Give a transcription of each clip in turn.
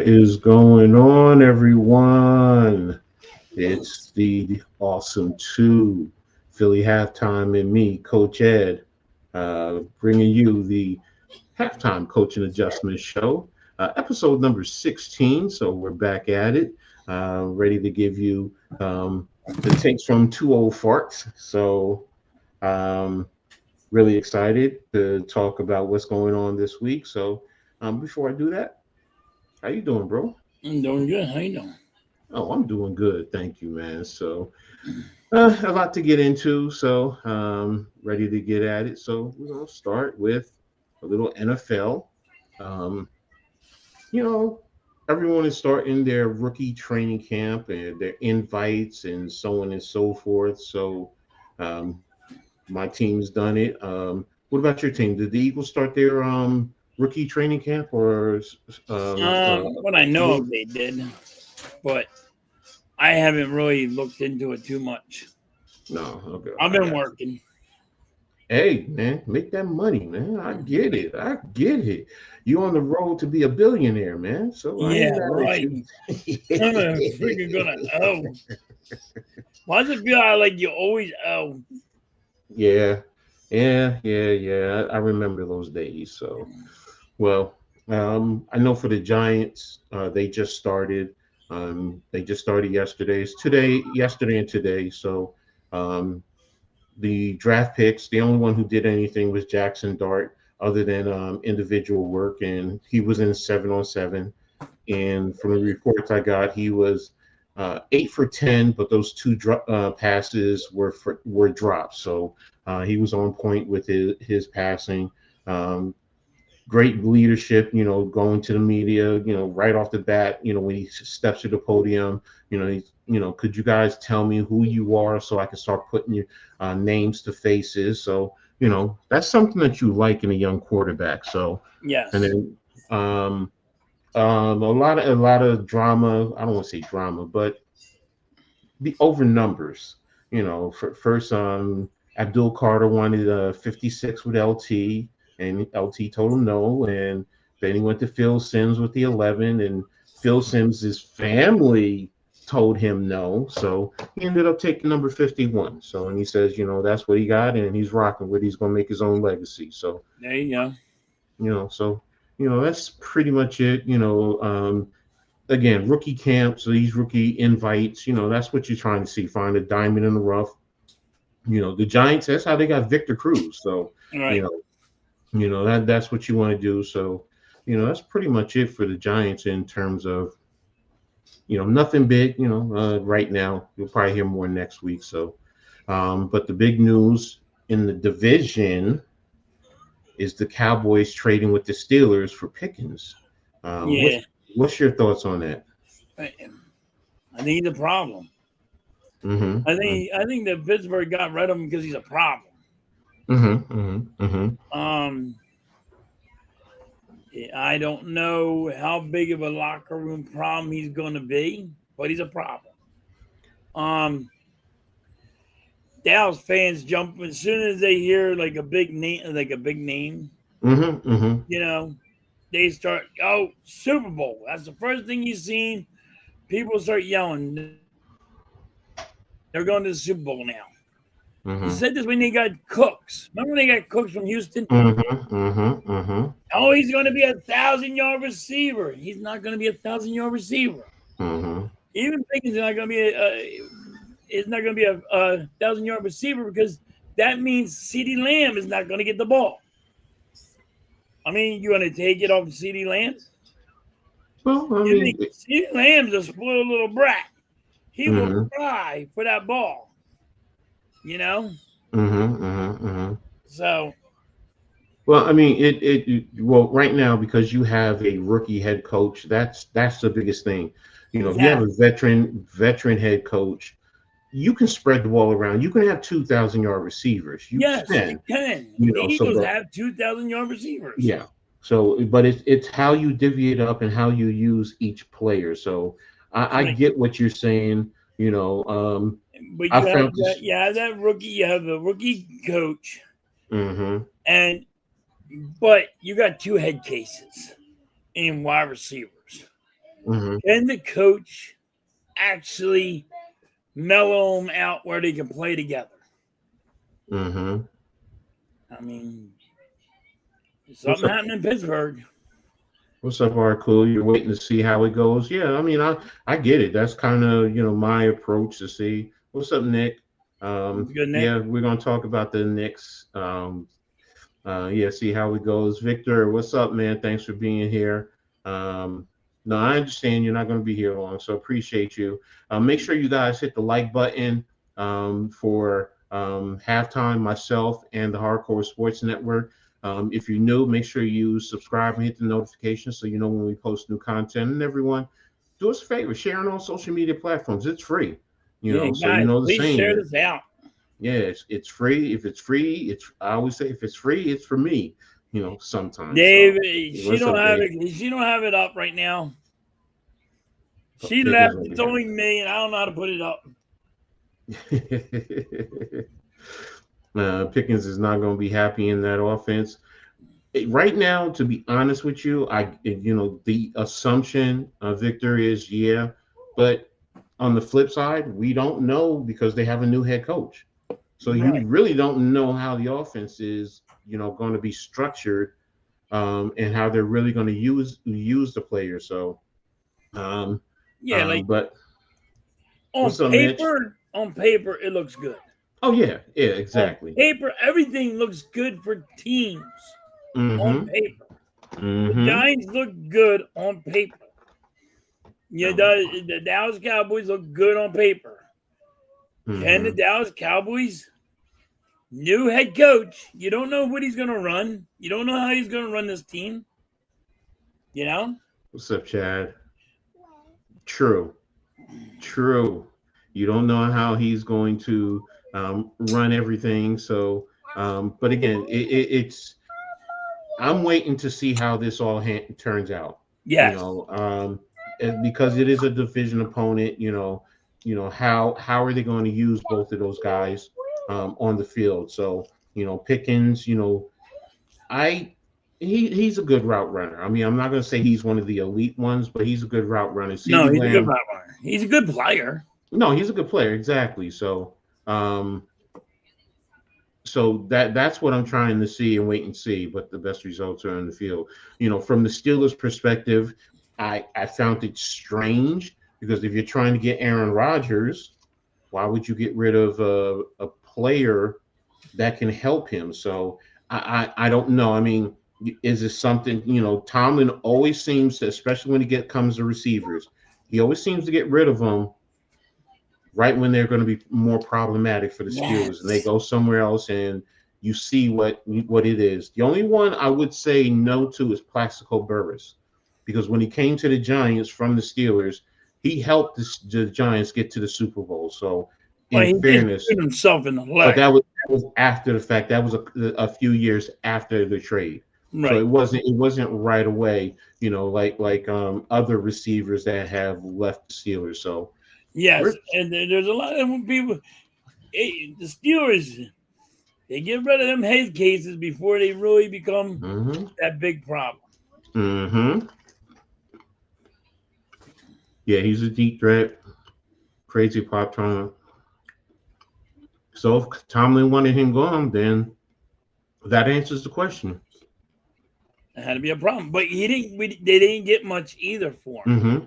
What is going on, everyone? It's the awesome two Philly halftime and me, Coach Ed, bringing you the halftime coaching adjustment show, episode number 16. So we're back at it, ready to give you the takes from two old farts. So, um, really excited to talk about what's going on this week. So, before I do that, how you doing, bro? I'm doing good. How you doing? Oh, I'm doing good. Thank you, man. So, a lot to get into. So, ready to get at it. So, we're going to start with a little NFL. Um, you know, everyone is starting their rookie training camp and their invites and so on and so forth. So, um, my team's done it. What about your team? Did the Eagles start their rookie training camp or What I know of, they did, but I haven't really looked into it too much. no? Okay, I've I been got you. working. Hey, man, make that money, man. I get it. I get it. You on the road to be a billionaire, man. So I Yeah, ain't mad at right. you. I'm freaking gonna owe. Why does it feel like you always owe? Yeah, yeah. I remember those days. So, well, I know for the Giants, they just started. They just started yesterday. It's today, yesterday, and today. So, um, the draft picks, the only one who did anything was Jackson Dart, other than individual work, and he was in 7-on-7. And from the reports I got, he was 8 for 10, but those two passes were drops. So he was on point with his passing. Um, Great leadership, going to the media, right off the bat, when he steps to the podium, could you guys tell me who you are so I can start putting your names to faces? So, that's something that you like in a young quarterback. So, and Yes. then a lot of drama. I don't want to say drama, but the over numbers. For first, Abdul Carter wanted 56 with LT, and LT told him no. And then he went to Phil Sims with the 11, and Phil Sims's family told him no. So he ended up taking number 51. So, and he says, that's what he got, and he's rocking with. He's gonna make his own legacy. So, There you go. so that's pretty much it. Again, rookie camps, these rookie invites, that's what you're trying to see. Find a diamond in the rough. The Giants, that's how they got Victor Cruz. So, you Right. know, that's what you want to do. So, that's pretty much it for the Giants in terms of, nothing big, right now. You'll probably hear more next week. So, but the big news in the division is the Cowboys trading with the Steelers for Pickens. Um, Yeah. what's what's your thoughts on that? I I think he's a problem. Mm-hmm. I think that Pittsburgh got rid of him because he's a problem. Mm-hmm. Mm-hmm. Mm-hmm. Um, I don't know how big of a locker room problem he's going to be, but he's a problem. Um, Dallas fans jump as soon as they hear like a big name, Mm-hmm. Mm-hmm. you know, they start, oh, Super Bowl. That's the first thing you seen. People start yelling. They're going to the Super Bowl now. You said this when they got Cooks. Remember when they got Cooks from Houston? Mm-hmm. Mm-hmm. Oh, Mm-hmm. he's going to be 1,000-yard receiver. He's not going to be 1,000-yard receiver. Mm-hmm. Even Pickens is not going to be a 1,000-yard receiver because that means CeeDee Lamb is not going to get the ball. I mean, you want to take it off CeeDee Lamb? Well, I You think mean, CeeDee Lamb's a spoiled little brat? He will mm-hmm. cry for that ball. You know, Mm-hmm. Mm-hmm. Mm-hmm. so Well, I mean, well, right now, because you have a rookie head coach, that's the biggest thing. If you have a exactly. veteran head coach, you can spread the ball around. You can have 2,000-yard receivers. You Yes, you can, can. The so Eagles but have 2,000-yard receivers, yeah. So, but it's how you divvy it up and how you use each player. So I right? get what you're saying. You know, But I you have found that. this. You have that rookie. You have a rookie coach, Mm-hmm. and but you got two head cases in wide receivers. Mm-hmm. Can the coach actually mellow them out where they can play together? Mm-hmm. I mean, What's something up? happened in Pittsburgh. What's up, Cool? You're waiting to see how it goes. Yeah, I mean, I get it. That's kind of my approach to see. What's up, Nick? It's good, Nick. Yeah, we're gonna talk about the Knicks. Yeah, see how it goes. Victor, what's up, man? Thanks for being here. Um, no, I understand you're not going to be here long, so appreciate you. Make sure you guys hit the like button for halftime, myself, and the Hardcore Sports Network. If you're new, make sure you subscribe and hit the notifications so you know when we post new content. And everyone, do us a favor, share on all social media platforms. It's free, Yeah, so you guys, know the please saying. share this out. Yeah, it's free. If it's free, I always say if it's free, it's for me. Sometimes. Dave, So she what's don't up, have Dave? it. She don't have it up right now. She Pickens left. will be It's only me, and I don't know how to put it up. happy. Pickens is not going to be happy in that offense right now. To be honest with you, the assumption, Victor, is yeah, but on the flip side, we don't know because they have a new head coach. So you Right. really don't know how the offense is, going to be structured, and how they're really going to use the players. So, Yeah, like but on what's up, Mitch? paper, it looks good. Oh yeah, On exactly. paper, everything looks good for teams on Mm-hmm. paper. The Mm-hmm. Giants look good on paper. Yeah, the Dallas Cowboys look good on paper. Can the Mm-hmm. Dallas Cowboys, new head coach, you don't know what he's going to run. You don't know how he's going to run this team. You know? What's up, Chad? True. True. You don't know how he's going to run everything. So, but again, I'm waiting to see how this all turns out. You Yes. know, because it is a division opponent. How are they going to use both of those guys on the field? So, Pickens. I he's a good route runner. I mean, I'm not going to say he's one of the elite ones, but he's a good route runner. No, CeeDee he's a good Lamb. route runner. He's a good player. No, he's a good player. Exactly. Um, so that's what I'm trying to see and wait and see. But the best results are in the field. From the Steelers' perspective, I found it strange because if you're trying to get Aaron Rodgers, why would you get rid of a player that can help him? So I don't know. I mean, is this something? Tomlin always seems to, especially when comes to receivers, he always seems to get rid of them right when they're going to be more problematic for the Steelers, and they Yes. go somewhere else, and you see what it is. The only one I would say no to is Plaxico Burress, because when he came to the Giants from the Steelers, he helped the Giants get to the Super Bowl. So, Well, in he did fairness, shoot himself in the but leg. that was after the fact. That was a few years after the trade. So Right. it wasn't right away. Like other receivers that have left the Steelers. So Yes. we're And there's a lot of people. The Steelers, they get rid of them head cases before they really become mm-hmm. that big problem. Mm-hmm. Yeah, he's a deep threat. Crazy pop tone. So if Tomlin wanted him gone, then that answers the question. It had to be a problem. But he didn't. They didn't get much either for him. Mm-hmm.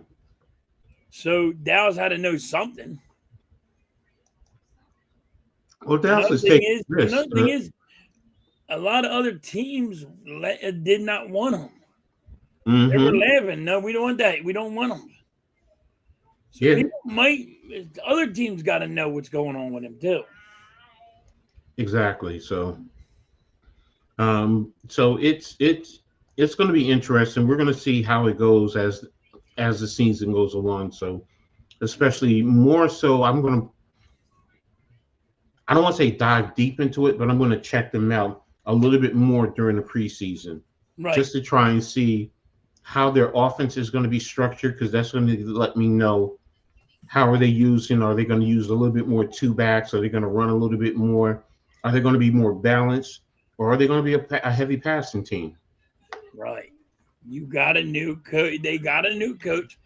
So Dallas had to know something. Well, Dallas is taking risks. Another thing is, a lot of other teams did not want him. They were Mm-hmm. laughing. No, we don't want that. We don't want him. So Yeah, people might. Other teams got to know what's going on with him too. exactly. So it's going to be interesting. We're going to see how it goes as the season goes along. So especially more so, I don't want to say dive deep into it, but I'm going to check them out a little bit more during the preseason, Right. just to try and see how their offense is going to be structured, because that's going to let me know how are they using. Are they going to use a little bit more two backs? Are they going to run a little bit more? Are they going to be more balanced, or are they going to be a heavy passing team? Right. You got a new coach. They got a new coach.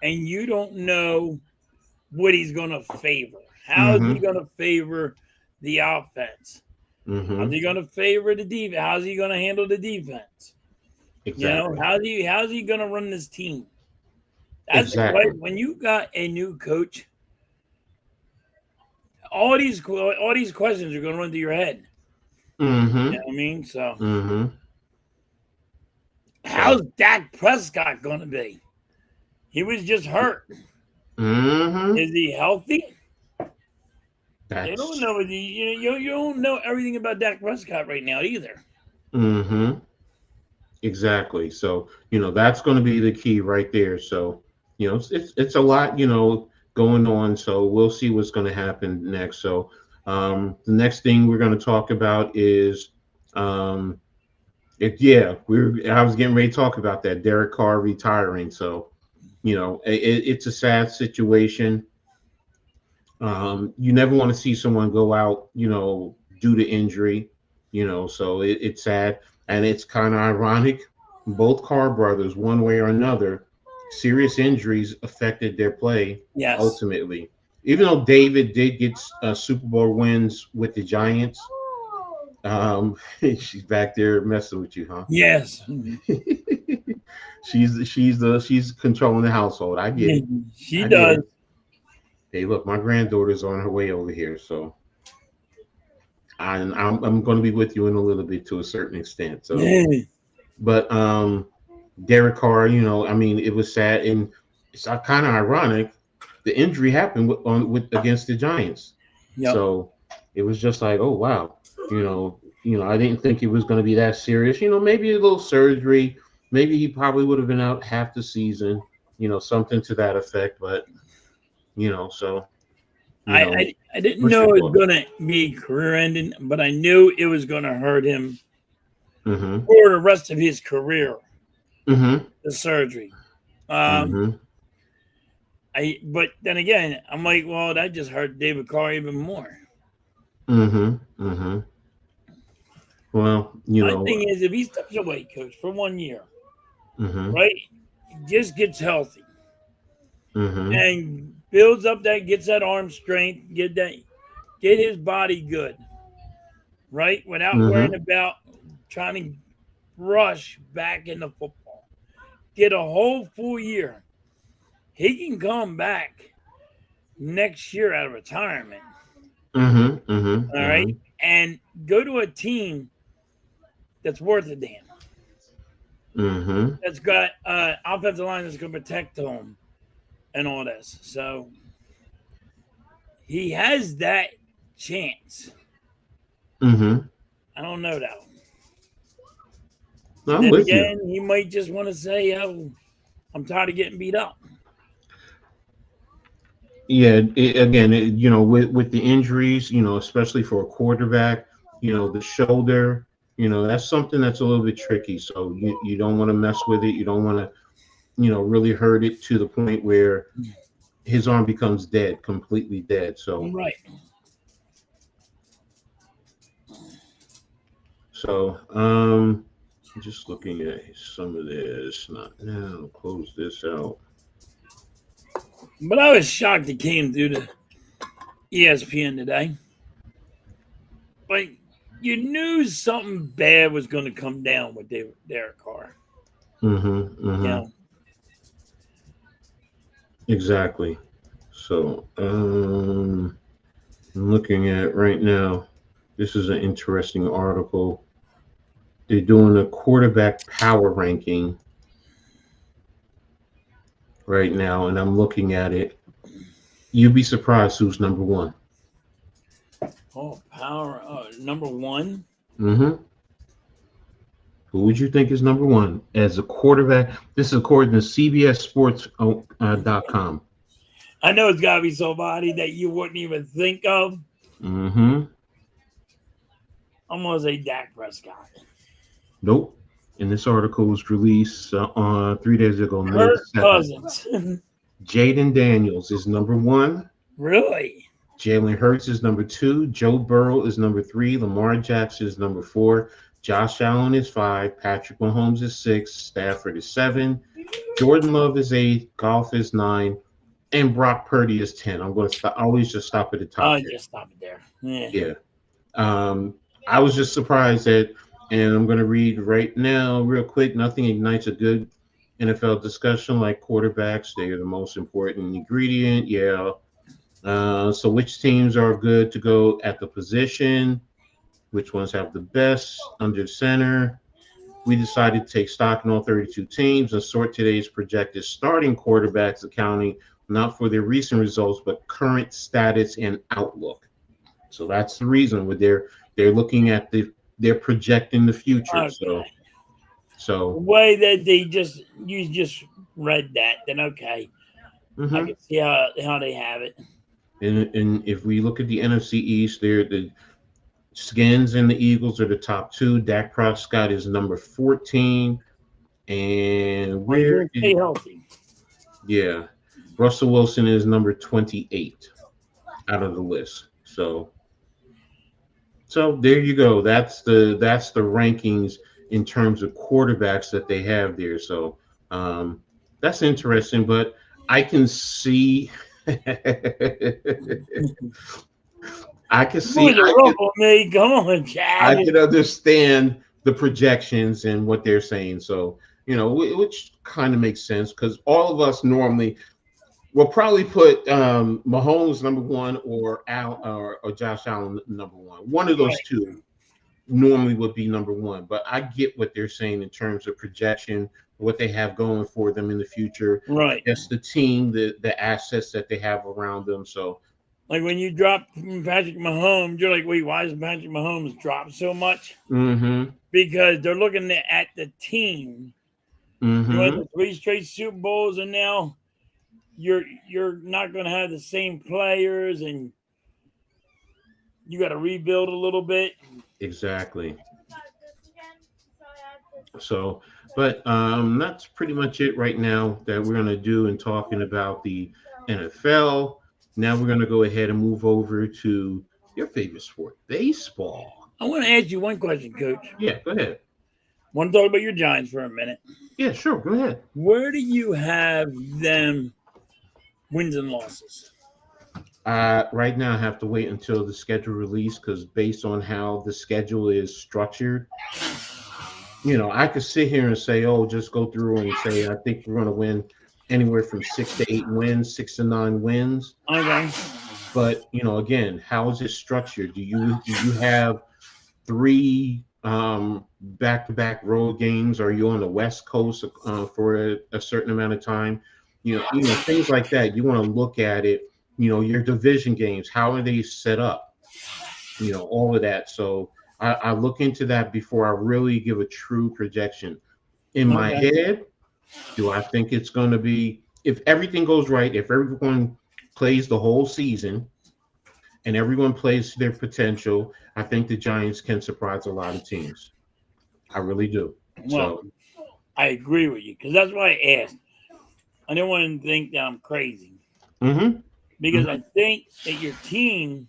and you don't know what he's going to favor. How is he Mm-hmm. going to favor the offense? How's Mm-hmm. he going to favor the defense? How's he going to handle the defense? Exactly. How's he going to run this team? That's the Exactly. question. When you got a new coach, all these questions are going to run through your head. You Mm-hmm. know what I mean? So, Mm-hmm. how's So. Dak Prescott going to be? He was just hurt. Mm-hmm. Is he healthy? They don't That's. know. You don't know everything about Dak Prescott right now either. Mm-hmm. Exactly. So, that's going to be the key right there. So, it's a lot, going on. So we'll see what's going to happen next. So, the next thing we're going to talk about is, um, I was getting ready to talk about that Derek Carr retiring. So, it's a sad situation. You never want to see someone go out, due to injury, so it's sad. And it's kind of ironic. Both Carr brothers, one way or another, serious injuries affected their play Yes. ultimately. Even though David did get Super Bowl wins with the Giants, she's back there messing with you, huh? Yes. She's controlling the household. I get it. She I get does. it. Hey, look, my granddaughter's on her way over here, so I'm going to be with you in a little bit to a certain extent. So, but Derek Carr, I mean, it was sad and it's kind of ironic. The injury happened with against the Giants, Yep. so it was just like, oh wow, I didn't think it was going to be that serious. Maybe a little surgery, maybe he probably would have been out half the season, something to that effect. But so I didn't what's know your it was thought? gonna be career ending, but I knew it was gonna hurt him Mm-hmm. for the rest of his career. Mm-hmm. The surgery. Um, Mm-hmm. but then again, I'm like, well, that just hurt David Carr even more. Mm-hmm. Mm-hmm. Well, My thing is, if he steps away, coach, for 1 year, mm-hmm. right, just gets healthy Mm-hmm. and builds up gets that arm strength, get his body good, right, without worrying Mm-hmm. about trying to rush back into football. Get a whole full year. He can come back next year out of retirement. Mm-hmm. Mm-hmm. All right. Mm-hmm. And go to a team that's worth a damn. Mm-hmm. That's got offensive line that's going to protect him and all this. So he has that chance. Mm-hmm. I don't know that. I'm Then with you. again, he might just want to say, "Oh, I'm tired of getting beat up." Yeah. Again, with the injuries, especially for a quarterback, the shoulder, that's something that's a little bit tricky. So you don't want to mess with it. You don't want to, really hurt it to the point where his arm becomes dead, completely dead. So, Right. so just looking at some of this. Not now. Close this out. But I was shocked it came through the ESPN today. But you knew something bad was going to come down with Derek Carr. Mm-hmm. You Mm-hmm. know, Exactly. So, I'm looking at right now. This is an interesting article. They're doing a quarterback power ranking right now, and I'm looking at it. You'd be surprised who's number one. oh, power number one. Mm-hmm. Who would you think is number one as a quarterback? This is according to CBS Sports .com. I know it's got to be somebody that you wouldn't even think of. Mm-hmm. I'm going to say Dak Prescott. Nope. And this article was released 3 days ago, May Kirk 7th. Cousins. Jaden Daniels is number one. Really? Jalen Hurts is number two. Joe Burrow is number three. Lamar Jackson is number four. Josh Allen is 5. Patrick Mahomes is 6. Stafford is 7. Jordan Love is 8. Goff is 9. And Brock Purdy is 10. I'm going to stop. I always just stop at the top 10. Just stop it there. Yeah. Yeah. I was just surprised that, and I'm going to read right now, real quick. Nothing ignites a good NFL discussion like quarterbacks. They are the most important ingredient. Yeah. So, which teams are good to go at the position? Which ones have the best under center? We decided to take stock in all 32 teams and sort today's projected starting quarterbacks, accounting not for their recent results, but current status and outlook. So that's the reason where they're looking at they're projecting the future. Okay. So the way that you just read that, then okay, I can see how they have it. And if we look at the NFC East, the Skins and the Eagles are the top 2. Dak Prescott is number 14, and Stay healthy. Yeah, Russell Wilson is number 28 out of the list. So there you go. That's the rankings in terms of quarterbacks that they have there. So that's interesting, but I can see I can see Come on, Chad. I can understand the projections and what they're saying. So, which kind of makes sense because all of us normally will probably put Mahomes number 1 or Josh Allen number 1. One of those two normally would be number 1. But I get what they're saying in terms of projection, what they have going for them in the future. Right. That's the team, the assets that they have around them. So, like when you drop Patrick Mahomes, you're like, wait, why does Patrick Mahomes drop so much? Mm-hmm. Because they're looking at the team. Mm-hmm. You went to 3 straight Super Bowls, and now you're not going to have the same players, and you got to rebuild a little bit. Exactly. So, but that's pretty much it right now that we're going to do in talking about the NFL. Now we're going to go ahead and move over to your favorite sport, baseball. I want to ask you one question, Coach. Yeah, go ahead. Want to talk about your Giants for a minute? Yeah, sure. Go ahead. Where do you have them wins and losses? Right now, I have to wait until the schedule release because based on how the schedule is structured, I could sit here and say, oh, just go through and say, I think we're going to win anywhere from 6 to 8 wins, 6 to 9 wins. Okay. But again, how is it structured? Do you have 3 back-to-back road games? Are you on the West Coast for a certain amount of time? Things like that. You want to look at it. Your division games. How are they set up? All of that. So I look into that before I really give a true projection. In my head, do I think it's going to be, if everything goes right, if everyone plays the whole season and everyone plays to their potential, I think the Giants can surprise a lot of teams. I really do. Well, I agree with you because that's why I asked. I didn't want to think that I'm crazy. Mm-hmm. Because I think that your team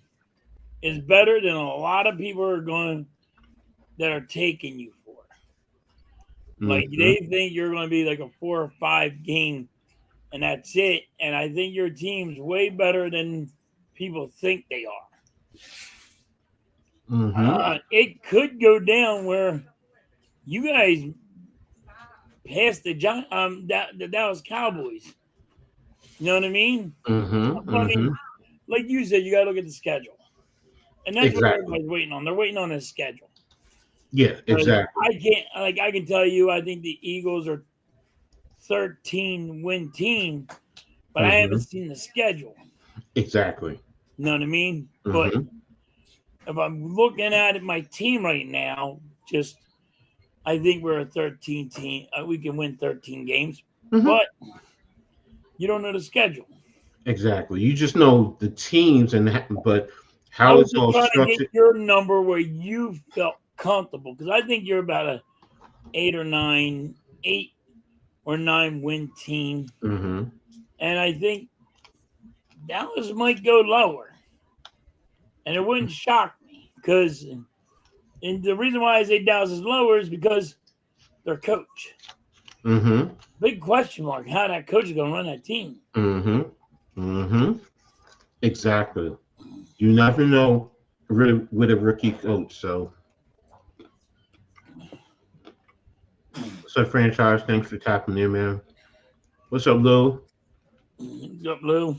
is better than a lot of people that are taking you for. Like they think you're going to be like a 4 or 5 game, and that's it. And I think your team's way better than people think they are. Mm-hmm. It could go down where you guys pass the Dallas Cowboys. You know what I mean? Mm-hmm. I mean, like you said, you got to look at the schedule, and that's what everybody's waiting on. They're waiting on a schedule. Yeah, exactly. I can tell you, I think the Eagles are 13-win team, but I haven't seen the schedule. Exactly. You know what I mean? But if I'm looking at my team right now, I think we're a 13 team. We can win 13 games, but you don't know the schedule. Exactly. You just know the teams but how it's all structured. To get your number where you felt comfortable, because I think you're about a 8 or 9 win team, and I think Dallas might go lower, and it wouldn't shock me because And the reason why I say Dallas is lower is because their coach. Mm-hmm. Big question mark how that coach is going to run that team. Mm-hmm. Mm-hmm. Exactly. You never know with a rookie coach. So, what's up, franchise? Thanks for tapping in, man. What's up, Lou? What's up, Lou?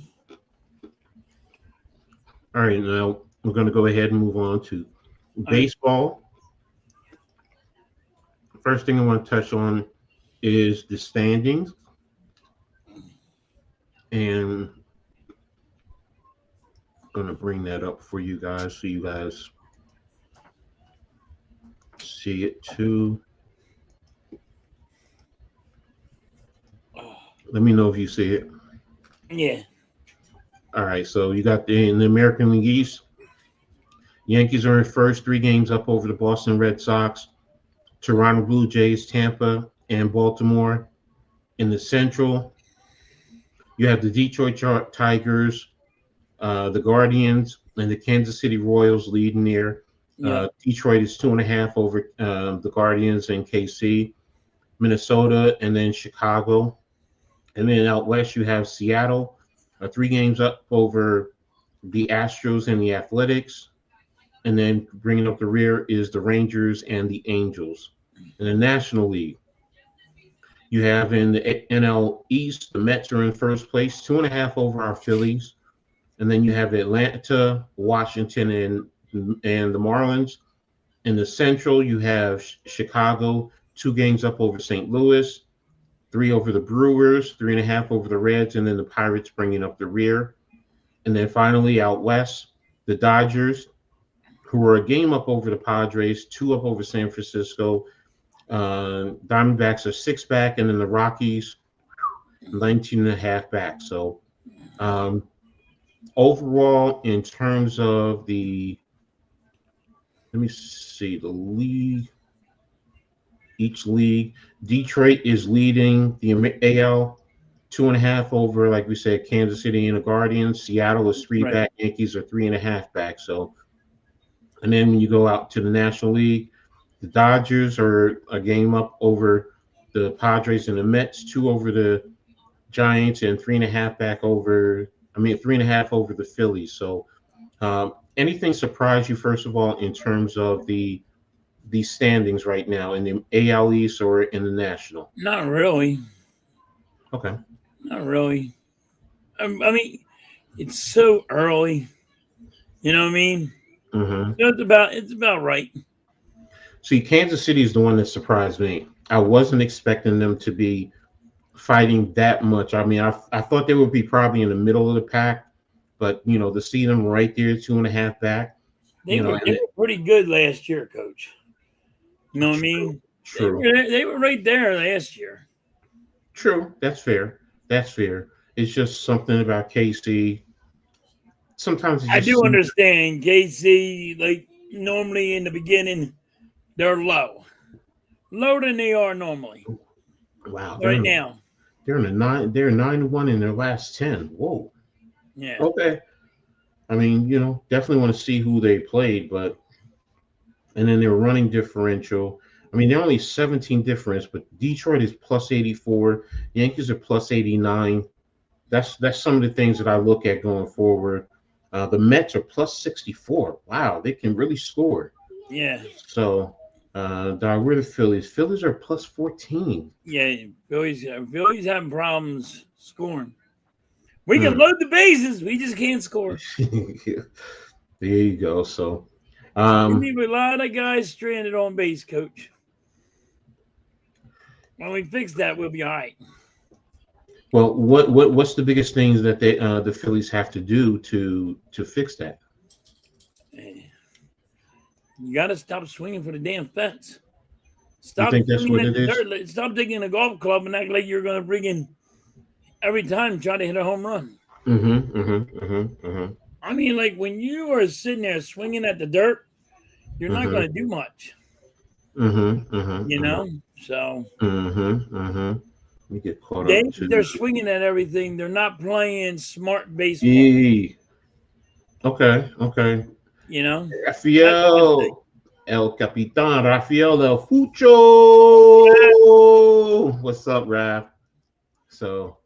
All right, now we're going to go ahead and move on to baseball. First thing I want to touch on is the standings. And I'm going to bring that up for you guys so you guys see it too. Let me know if you see it. Yeah. All right, so you got in the American League East. Yankees are in first, 3 games up over the Boston Red Sox. Toronto Blue Jays, Tampa, and Baltimore. In the Central, you have the Detroit Tigers, the Guardians, and the Kansas City Royals leading there. Detroit is 2.5 over the Guardians and KC. Minnesota, and then Chicago. And then out west, you have Seattle, 3 games up over the Astros and the Athletics. And then bringing up the rear is the Rangers and the Angels. In the National League, you have in the NL East, the Mets are in first place, 2.5 over our Phillies. And then you have Atlanta, Washington, and the Marlins. In the Central, you have Chicago, 2 games up over St. Louis, 3 over the Brewers, 3.5 over the Reds, and then the Pirates bringing up the rear. And then finally out west, the Dodgers, who are a game up over the Padres, 2 up over San Francisco. Diamondbacks are 6 back, and then the Rockies, 19.5 back. So overall, in terms of the, let me see, the league, each league, Detroit is leading the AL, 2.5 over, like we said, Kansas City and the Guardians. Seattle is 3 back. Yankees are 3.5 back. So, and then when you go out to the National League, the Dodgers are a game up over the Padres and the Mets, 2 over the Giants, and 3.5 back over. 3.5 over the Phillies. So, anything surprise you, first of all, in terms of the standings right now in the AL East or in the National? Not really. Okay. Not really. I mean, it's so early. You know what I mean? Mm-hmm. It's about right. See, Kansas City is the one that surprised me. I wasn't expecting them to be fighting that much. I mean, I thought they would be probably in the middle of the pack, but to see them right there, 2.5 back. They were pretty good last year, Coach. You know what I mean? True. They were right there last year. True. That's fair. It's just something about KC. Sometimes I do understand KC. Like normally in the beginning, they're lower than they are normally. Wow. Right now, they're in a 9. They're 9-1 in their last 10. Whoa. Yeah. Okay. I mean, definitely want to see who they played, and then their running differential. I mean, they're only 17 difference, but Detroit is plus 84. Yankees are plus 89. That's some of the things that I look at going forward. The Mets are plus 64. Wow, they can really score. Yeah. So, we're the Phillies. Phillies are plus 14. Yeah, Phillies having problems scoring. We can load the bases. We just can't score. There you go. So, we have a lot of guys stranded on base, Coach. When we fix that, we'll be all right. Well, what's the biggest things that the Phillies have to do to fix that? You got to stop swinging for the damn fence. You think that's what it is? Stop taking a golf club and act like you're going to bring in every time try to hit a home run. I mean, like when you are sitting there swinging at the dirt, you're not going to do much. You know, so we get caught up. They're swinging at everything. They're not playing smart baseball. Okay. You know, FEL. El Capitan Rafael El Fucho. What's up, Raf? So,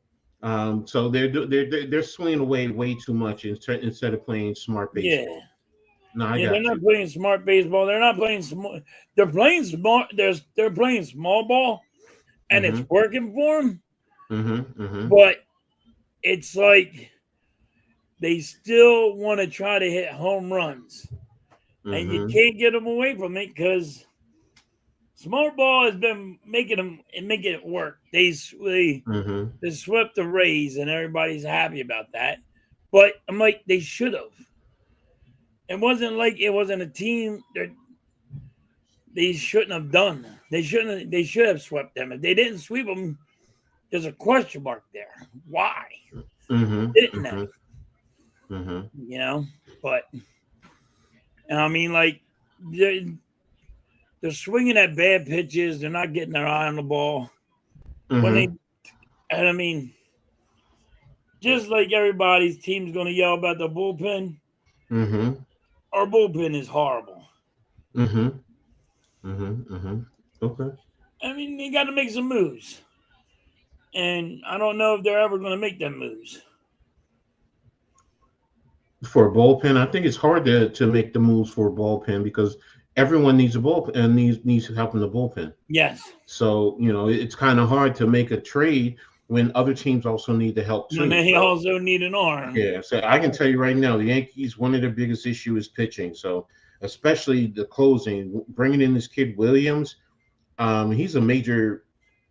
so they're swinging away way too much instead of playing smart Yeah. baseball. No, I Yeah, they're got not you. playing smart baseball. They're not playing small. They're playing smart. They're playing small ball, and it's Mm-hmm. working for them. Mm-hmm. Mm-hmm. But it's like they still want to try to hit home runs, and you Mm-hmm. can't get them away from it because smart ball has been making it work. Mm-hmm. They swept the Rays, and everybody's happy about that. But I'm like, they should have. It wasn't like it wasn't a team that they shouldn't have done. They shouldn't. They should have swept them. If they didn't sweep them, there's a question mark there. Why Mm-hmm. didn't Mm-hmm. they? Mm-hmm. You know. But I mean, like they're, they're swinging at bad pitches. They're not getting their eye on the ball when they. Mm-hmm. And I mean, just like everybody's team's going to yell about the bullpen, Mm-hmm. our bullpen is horrible. Mm-hmm. Mm-hmm. Mm-hmm. Okay. I mean, they got to make some moves, and I don't know if they're ever going to make them moves. For a bullpen, I think it's hard to make the moves for a bullpen because everyone needs a bullpen and needs help in the bullpen. Yes, So, it's kind of hard to make a trade when other teams also need the help and too. they So, also need an arm. yeah, so I can tell you right now, the Yankees, one of their biggest issue is pitching. So, especially the closing, bringing in this kid Williams, he's a major,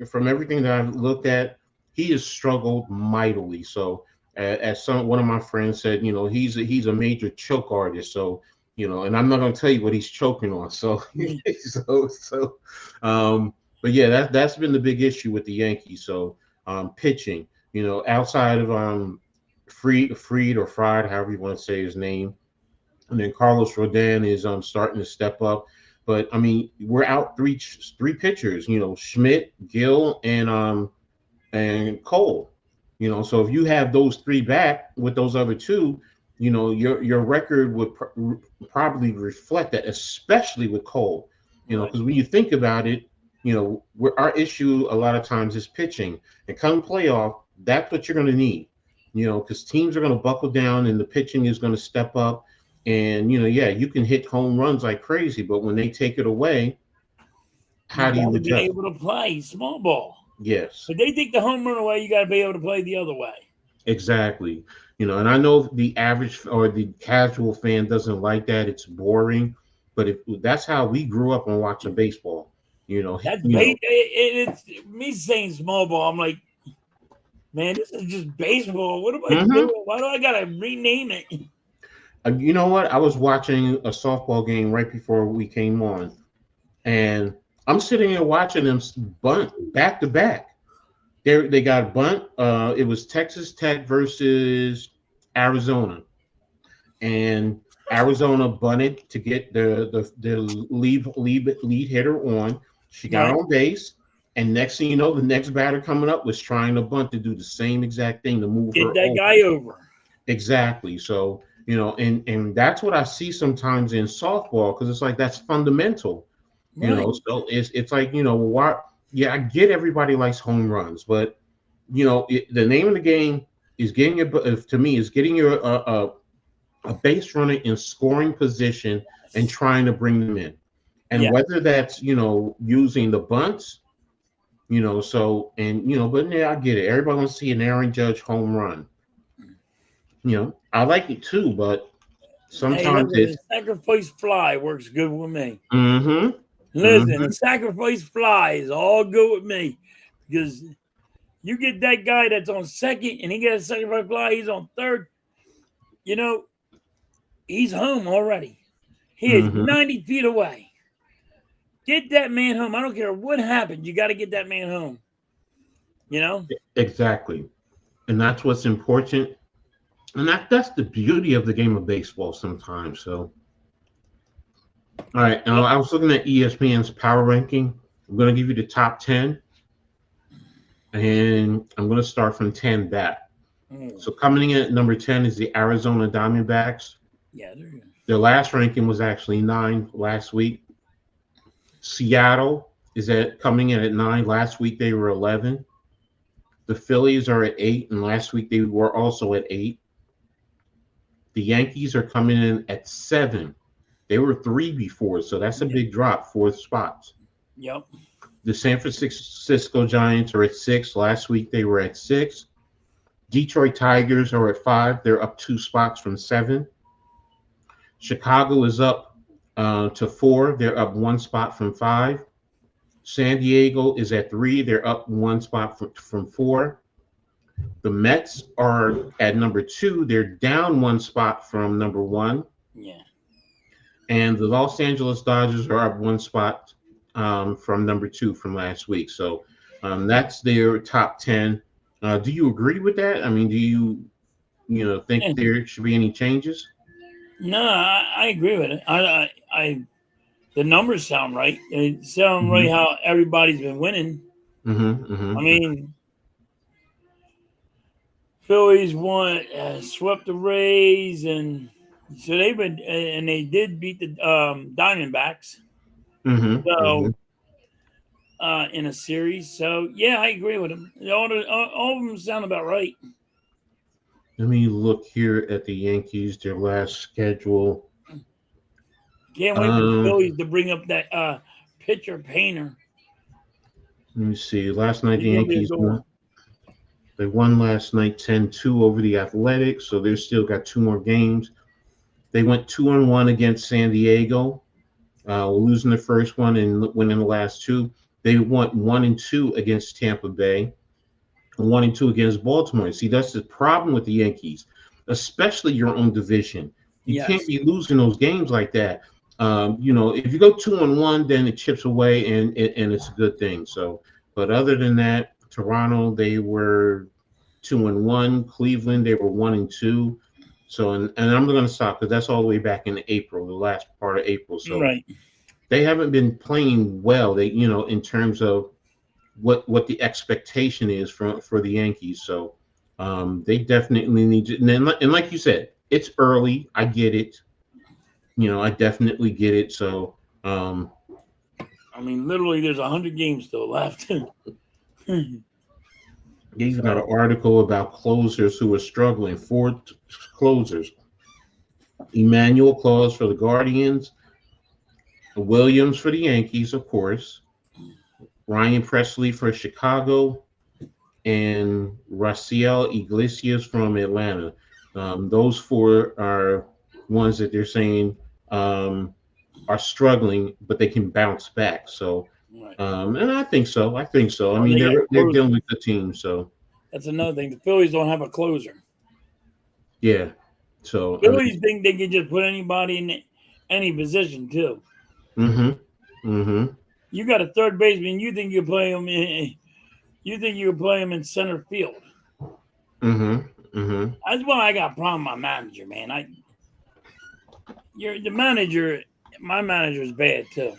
from everything that I've looked at, he has struggled mightily. So, as one of my friends said, he's a major choke artist. So, and I'm not going to tell you what he's choking on. So, so, but yeah, that's been the big issue with the Yankees. So, pitching, outside of Freed or Fried, however you want to say his name, and then Carlos Rodon is starting to step up. But I mean, we're out three pitchers, Schmidt, Gill, and Cole. So if you have those three back with those other two, your record would probably reflect that, especially with Cole. Right. Because when you think about it, our issue a lot of times is pitching, and come playoff, that's what you're going to need. Because teams are going to buckle down, and the pitching is going to step up. And yeah, you can hit home runs like crazy, but when they take it away, You how do got you to be adjust? able to play small ball. Yes. If they take the home run away, you got to be able to play the other way. Exactly. And I know the average or the casual fan doesn't like that. It's boring. But if that's how we grew up on watching baseball, That's you know. it's me saying small ball. I'm like, man, this is just baseball. What am I Hmm. doing? Why do I gotta rename it? You know what? I was watching a softball game right before we came on, and I'm sitting here watching them bunt back to back. They got a bunt. It was Texas Tech versus Arizona, and Arizona bunted to get the lead hitter on. She got Right. on base, and next thing you know, the next batter coming up was trying to bunt to do the same exact thing to move Get her that over. guy over. Exactly. So and that's what I see sometimes in softball because it's like that's fundamental. Right. So it's like why? Yeah, I get everybody likes home runs, but the name of the game is getting your to me is getting your a base runner in scoring position and trying to bring them in. And Yeah. whether that's, using the bunts, so, and, but yeah, I get it. Everybody wants to see an Aaron Judge home run. I like it too, but Hey, sometimes listen, it's, a sacrifice fly works good with me. mm-hmm, Listen, mm-hmm, a sacrifice fly is all good with me because you get that guy that's on second and he gets a sacrifice fly, he's on third. You know, he's home already. He is mm-hmm, 90 feet away. Get that man home. I don't care what happened. You got to get that man home. You know? exactly. And that's what's important. And that's the beauty of the game of baseball sometimes. So, all right. Now, Yep. I was looking at ESPN's power ranking. I'm going to give you the top 10, and I'm going to start from 10 back. So coming in at number 10 is the Arizona Diamondbacks. Yeah. Their last ranking was actually 9 last week. Seattle is at coming in at 9. Last week they were 11. The Phillies are at 8, and last week they were also at 8. The Yankees are coming in at 7. They were 3 before, so that's a big drop, 4 spots. Yep. The San Francisco Giants are at 6. Last week they were at 6. Detroit Tigers are at 5. They're up 2 spots from 7. Chicago is up to 4. They're up 1 spot from 5. San Diego is at 3. They're up 1 spot from 4. The Mets are at number 2. They're down 1 spot from number 1. Yeah. And the Los Angeles Dodgers are up 1 spot from number 2 from last week. So that's their top 10. Do you agree with that? I mean, do you think there should be any changes? No, I agree with it. I the numbers sound right. They sound right how everybody's been winning. I mean, Phillies won, swept the Rays, and so they did beat the Diamondbacks. In a series. So yeah, I agree with them. All of them sound about right. Let me look here at the Yankees, their last schedule. Can't wait for the Phillies to bring up that pitcher Painter. Let me see. Last night the Yankees won. They won last night 10-2 over the Athletics, so they've still got 2 more games. They went 2-1 against San Diego, losing the first one and winning the last 2. They went 1-2 against Tampa Bay, 1-2 against Baltimore. See, that's the problem with the Yankees, especially your own division. You can't be losing those games like that. If you go 2-1, then it chips away, and it's a good thing. So, but other than that, Toronto, they were 2-1. Cleveland, they were 1-2. So, and I'm going to stop because that's all the way back in April, the last part of April. So, they haven't been playing well. They, in terms of what the expectation is for the Yankees. So, they definitely need to. And like you said, it's early. I get it. I definitely get it. So, I mean, literally, there's 100 games still left. They even got an article about closers who are struggling. 4 closers: Emmanuel Claus for the Guardians, Williams for the Yankees, of course, Ryan Presley for Chicago, and Raciel Iglesias from Atlanta. Those 4 are ones that they're saying are struggling, but they can bounce back. So, and I think so. I mean, they're dealing with the team. So that's another thing. The Phillies don't have a closer. Yeah. So Phillies think they can just put anybody in any position too. You got a third baseman. You think you play him in? You think you play him in center field? That's why I got a problem with my manager, man. The manager. My manager is bad too.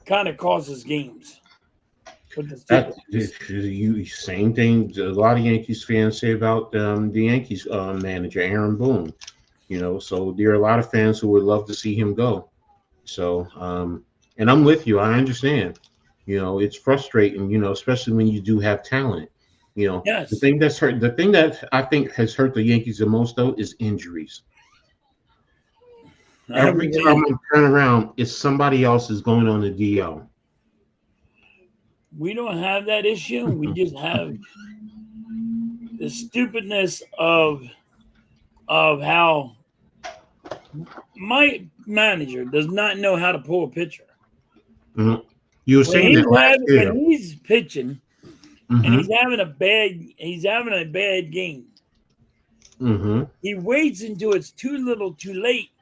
Kind of causes games. Same thing. A lot of Yankees fans say about the Yankees manager Aaron Boone. So there are a lot of fans who would love to see him go. So, and I'm with you. I understand. It's frustrating. Especially when you do have talent. Yes. The thing that I think has hurt the Yankees the most though is injuries. Every time I turn around, it's somebody else is going on the DL. We don't have that issue. We just have the stupidness of how my manager does not know how to pull a pitcher. You were saying that last year. When he's pitching and he's having a bad game. He waits until it's too little, too late,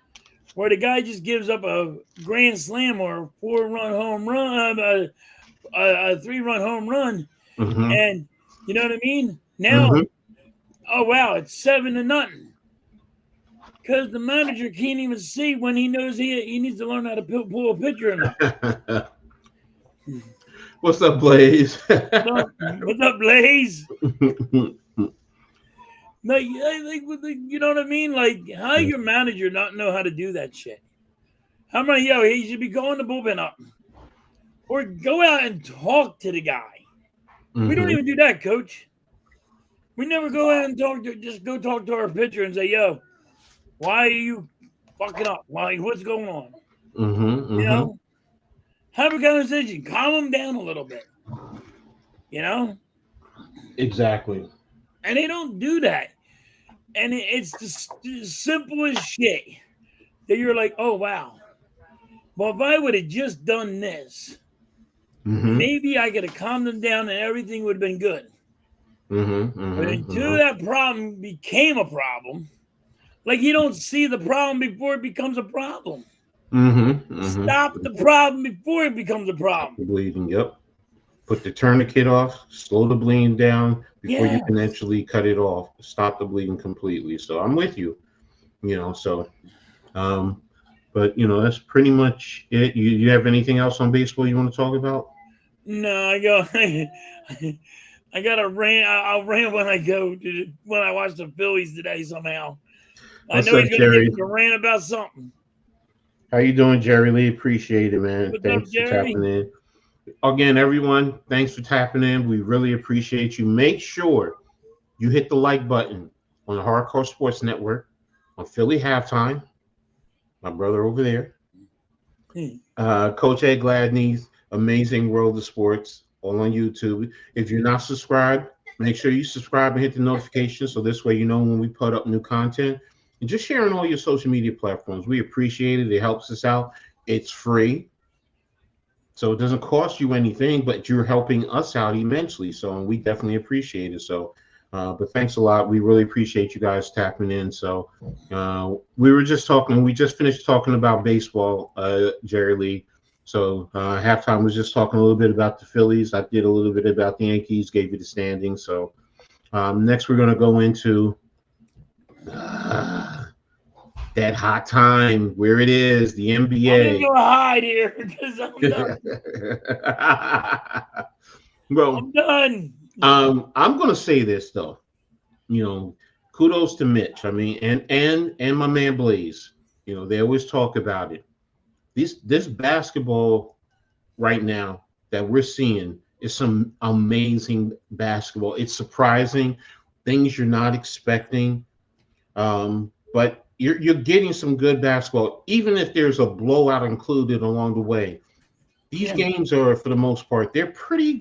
where the guy just gives up a grand slam or a 4-run home run, a 3-run home run, and you know what I mean? Now, oh wow, it's 7-0. Because the manager can't even see when he knows he needs to learn how to pull a pitcher or not. What's up, Blaze? What's up, Blaze? Like, you know what I mean? Like, how your manager not know how to do that shit? How many? He should be calling the bullpen up. or go out and talk to the guy. We don't Mm-hmm. even do that, Coach. We never go out and just go talk to our pitcher and say, "Yo, why are you fucking up? Why? What's going on?" Mm-hmm. You Mm-hmm. know, have a conversation, calm them down a little bit. You know, Exactly. and they don't do that, and it's the simplest shit that you're like, "Oh wow, well if I would have just done this, Mm-hmm. maybe I could have calmed them down and everything would have been good." Mm-hmm. But Mm-hmm. until Mm-hmm. that problem became a problem, like you don't see the problem before it becomes a problem. Mm-hmm. Stop Mm-hmm. the problem before it becomes a Stop problem. the bleeding. Yep. Put the tourniquet off, slow the bleeding down before you Yeah. can actually cut it off. Stop the bleeding completely. So I'm with you. So um, but that's pretty much it. You have anything else on baseball you want to talk about? No, I go. I got to rant. I'll rant when I when I watch the Phillies today. Somehow, I What's know up, he's going to give Jerry? us a rant about something. How you doing, Jerry Lee? Appreciate it, man. What's up, Thanks for Jerry? tapping in. Again, everyone, thanks for tapping in. We really appreciate you. Make sure you hit the like button on the Hardcore Sports Network, on Philly Halftime, my brother over there. Coach Ed Gladney's Amazing World of Sports, all on YouTube. If you're not subscribed, make sure you subscribe and hit the notification so this way you know when we put up new content. And just share on all your social media platforms. We appreciate it. It helps us out. It's free. So it doesn't cost you anything, but you're helping us out immensely. So we definitely appreciate it. So, but thanks a lot. We really appreciate you guys tapping in. So we were just talking. We just finished talking about baseball, Jerry Lee. So halftime was just talking a little bit about the Phillies. I did a little bit about the Yankees. Gave you the standings. So next we're going to go into that hot time where it is the I'm going to NBA. go hide here because I'm done. Well, I'm done. I'm gonna say this though. Kudos to Mitch. I mean, and my man Blaze. They always talk about it. This basketball right now that we're seeing is some amazing basketball. It's surprising, things you're not expecting. But you're getting some good basketball, even if there's a blowout included along the way. These Yeah, games are, for the most part, they're pretty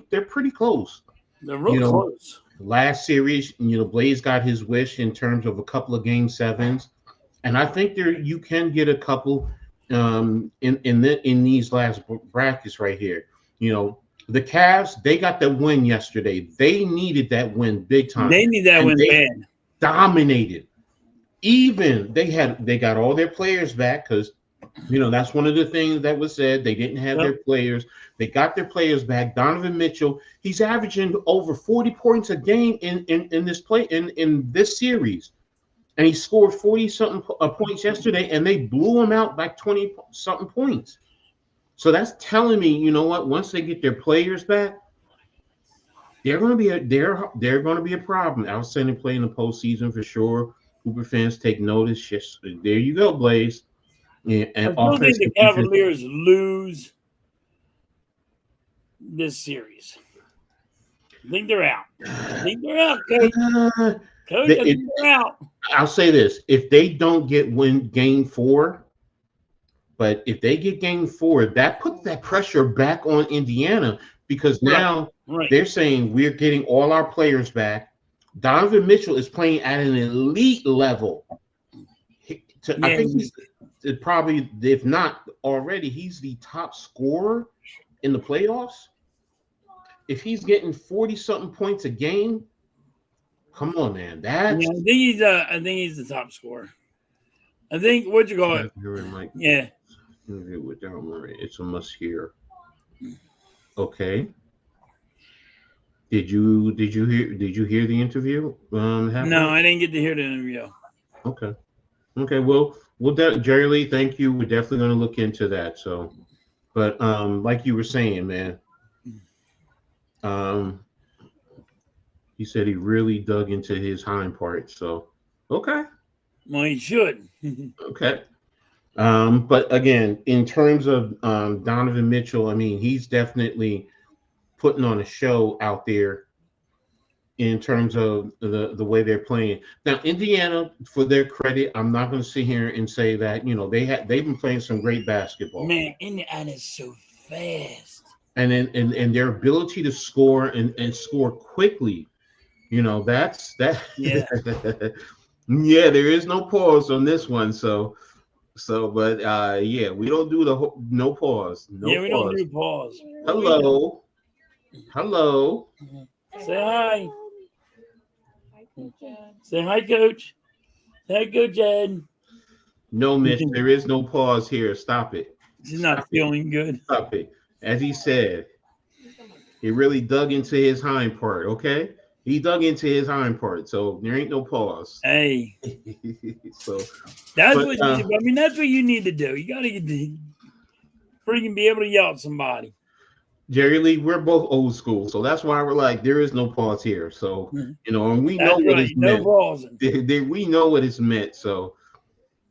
close. they're You real know, close. last series, Blaze got his wish in terms of a couple of game sevens, and I think there you can get a couple in these last brackets right here. The Cavs, they got that win yesterday. They needed that win big time, They need that and win they bad. dominated. Even they got all their players back because that's one of the things that was said. They didn't have Yep. their players. They got their players back. Donovan Mitchell, he's averaging over 40 points a game in this play in this series. And he scored 40 something points yesterday, and they blew him out by 20 something points. So that's telling me, you know what? Once they get their players back, they're going to be they're going to be a problem. Outstanding play in the postseason for sure. Hooper fans take notice. Yes, there you go, Blaze. I And still think the offensive defense. Cavaliers lose this series. I think they're out. I think they're out, Coach. Coach, I think they're out. I'll say this: if they don't win game 4, but if they get game 4, that puts that pressure back on Indiana because now Right. they're saying we're getting all our players back. Donovan Mitchell is playing at an elite level. I think he's probably, if not already, he's the top scorer in the playoffs. If he's getting 40 something points a game, come on, man. I think he's the top scorer. I think what you call it. Yeah. Without Murray, it's a must hear. Okay. Did you hear the interview? No, I didn't get to hear the interview. Okay. Okay. Well, Jerry Lee, thank you. We're definitely going to look into that. So, but like you were saying, man, he said he really dug into his hind part. So, okay. Well, he should. Okay. But again, in terms of Donovan Mitchell, I mean, he's definitely putting on a show out there in terms of the way they're playing. Now, Indiana, for their credit, I'm not going to sit here and say that they've been playing some great basketball, Man, Indiana is so fast. and then and their ability to score and score quickly. That's that. Yeah. Yeah, there is no pause on this one. But yeah, we don't do no pause, no Yeah, we don't pause. do pause. Hello, hello. Say hi. Say hi, Coach. Say hi, Coach Ed. No, Mitch, there is no pause here. Stop it. She's not Stop it. feeling good. Stop it. As he said, he really dug into his hind part. Okay, he dug into his hind part, so there ain't no pause. Hey, So, that's but what I mean. That's what you need to do. You got to freaking be able to yell at somebody. Jerry Lee, we're both old school, so that's why we're like, there is no pause here. So, and we know what it's No meant. pausing. We know what it's meant. So,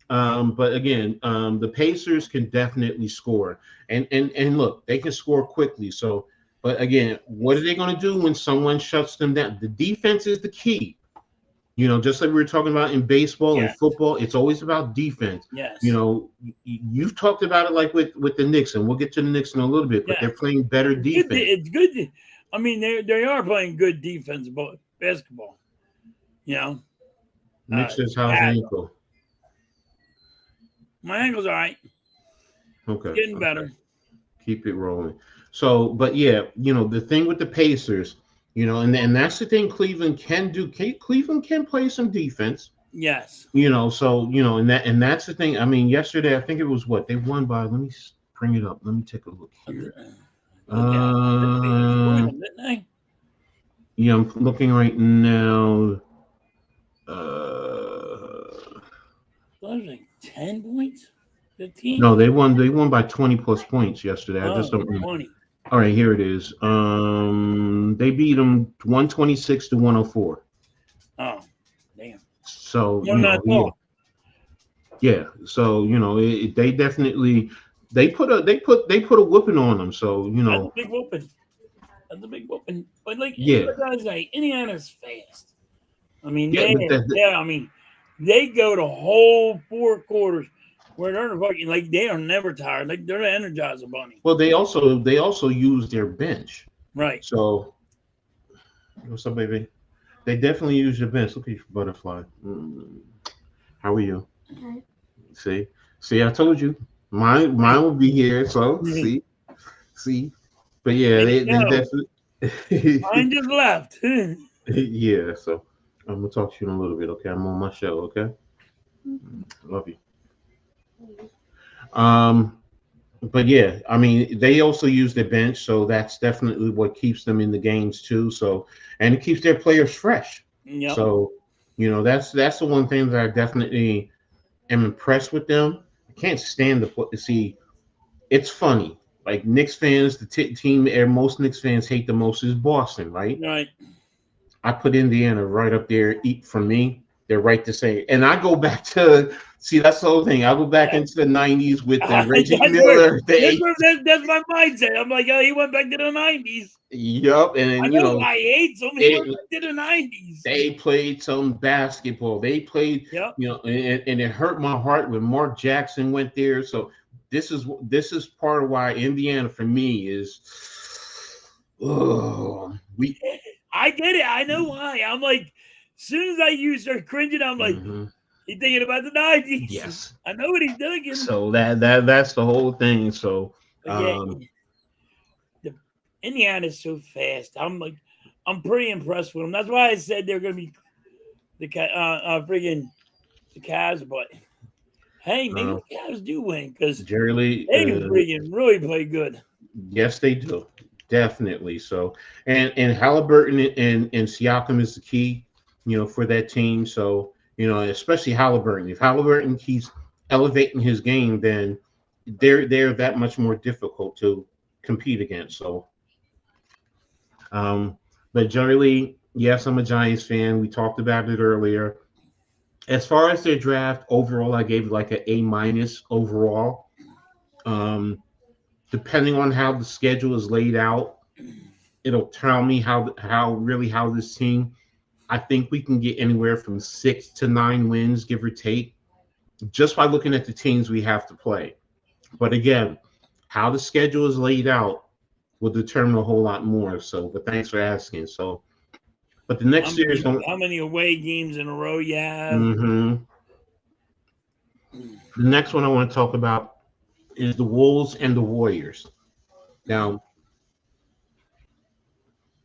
but again, the Pacers can definitely score, and look, they can score quickly. So, but again, what are they going to do when someone shuts them down? The defense is the key. Just like we were talking about in baseball and football, it's always about defense. Yes. You've talked about it like with the Knicks, and we'll get to the Knicks in a little bit, but they're playing better defense. It's good. I mean, they are playing good defense, but basketball. Mitch says, "How's your ankle?" My ankle's all right. Okay. Getting better. Keep it rolling. So, but yeah, the thing with the Pacers, and that's the thing Cleveland can do. Cleveland can play some defense. Yes. So, and that's the thing. I mean, yesterday, I think it was what they won by. Let me bring it up. Let me take a look here. Yeah, I'm looking right now. Like 10 points? 15? No, they won. They won by 20 plus points yesterday. I just don't remember. 20. All right, here it is. They beat them 126 to 104. Oh, damn. So yeah. So they definitely they put a whooping on them. So that's a big whooping. But like guys like Indiana's fast. I mean, they go the whole 4 quarters where they're fucking like they are never tired. Like they're the Energizer Bunny. Well, they also use their bench. Right. So what's up, baby? They definitely use your bench. Look at your butterfly. How are you? Okay. See, I told you. Mine will be here. So see. But yeah, they definitely. Mine just left. Yeah. So I'm gonna talk to you in a little bit. Okay, I'm on my show. Okay. Love you. But yeah, I mean, they also use their bench, so that's definitely what keeps them in the games too. So, and it keeps their players fresh. Yep. So, that's the one thing that I definitely am impressed with them. I can't stand to see. It's funny, like Knicks fans, the team most Knicks fans hate the most is Boston, right? Right. I put Indiana right up there. For me, they're right the same. And I go back to that's the whole thing. I go back into the '90s with the Reggie Miller. That's my mindset. I'm like, oh, he went back to the '90s. Yup, and I know I hate him. He went back to the '90s. They played some basketball. They played, and it hurt my heart when Mark Jackson went there. So this is part of why Indiana for me is. I get it. I know why. I'm like, as soon as I start cringing, I'm like, he's thinking about the '90s. Yes, I know what he's thinking. So that's the whole thing. So Indiana's so fast. I'm pretty impressed with them. That's why I said they're going to be the Cavs. But hey, maybe the Cavs do win because Jerry Lee, they can really play good. Yes, they do. Definitely. So, and Halliburton and Siakam is the key, for that team. So, especially Halliburton. If Halliburton keeps elevating his game, then they're that much more difficult to compete against. So, but generally, yes, I'm a Giants fan. We talked about it earlier. As far as their draft overall, I gave it like an A minus overall. Um, Depending on how the schedule is laid out, it'll tell me how this team. I think we can get anywhere from 6 to 9 wins, give or take, just by looking at the teams we have to play. But again, how the schedule is laid out will determine a whole lot more. So, but thanks for asking. So, but the next series don't. How many away games in a row you have? Mm-hmm. The next one I want to talk about is the Wolves and the Warriors. Now,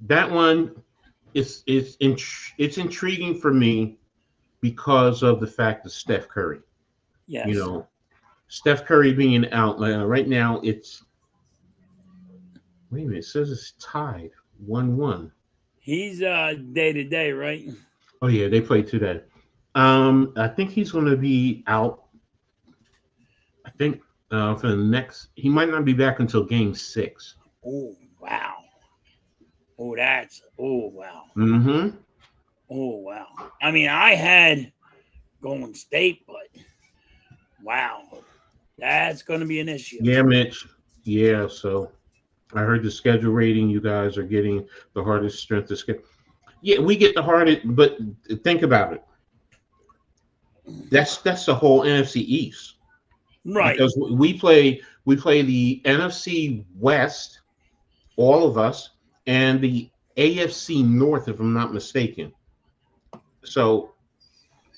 that one it's intriguing for me because of the fact of Steph Curry. Yes. You know, Steph Curry being out right now. It's wait a minute. It says it's tied 1-1. He's day to day, right? Oh yeah, they play today. I think he's going to be out. I think for the next, he might not be back until Game 6. Oh wow! Oh wow! Mm-hmm. Oh wow! I mean, I had Golden State, but wow, that's going to be an issue. Yeah, Mitch. Yeah, so I heard the schedule rating. You guys are getting the hardest strength of schedule. Yeah, we get the hardest, but think about it. That's the whole NFC East, Right? because we play the NFC West, all of us, and the AFC North, if I'm not mistaken. So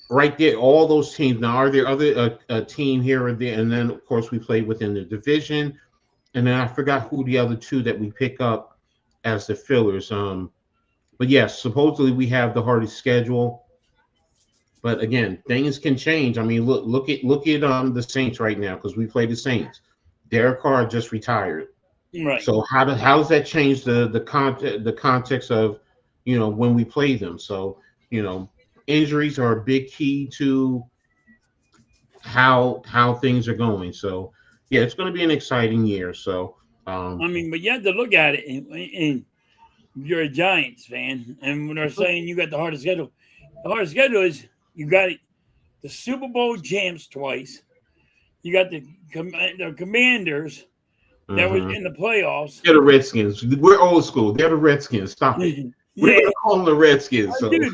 right there, all those teams. Now, are there other a team here or there? And then, of course, we play within the division. And then I forgot who the other two that we pick up as the fillers. But yes, supposedly we have the hardest schedule. But again, things can change. I mean, look at the Saints right now, because we play the Saints. Derek Carr just retired. Right. So how does that change the context of when we play them? So injuries are a big key to how things are going. So yeah, it's going to be an exciting year. So I mean, but you have to look at it, and you're a Giants fan, and when they're saying you got the hardest schedule is you got the Super Bowl champs twice. You got the Commanders that was in the playoffs. They're the Redskins. We're old school. They're the Redskins. Stop it. We're gonna call them the Redskins. So. Dude,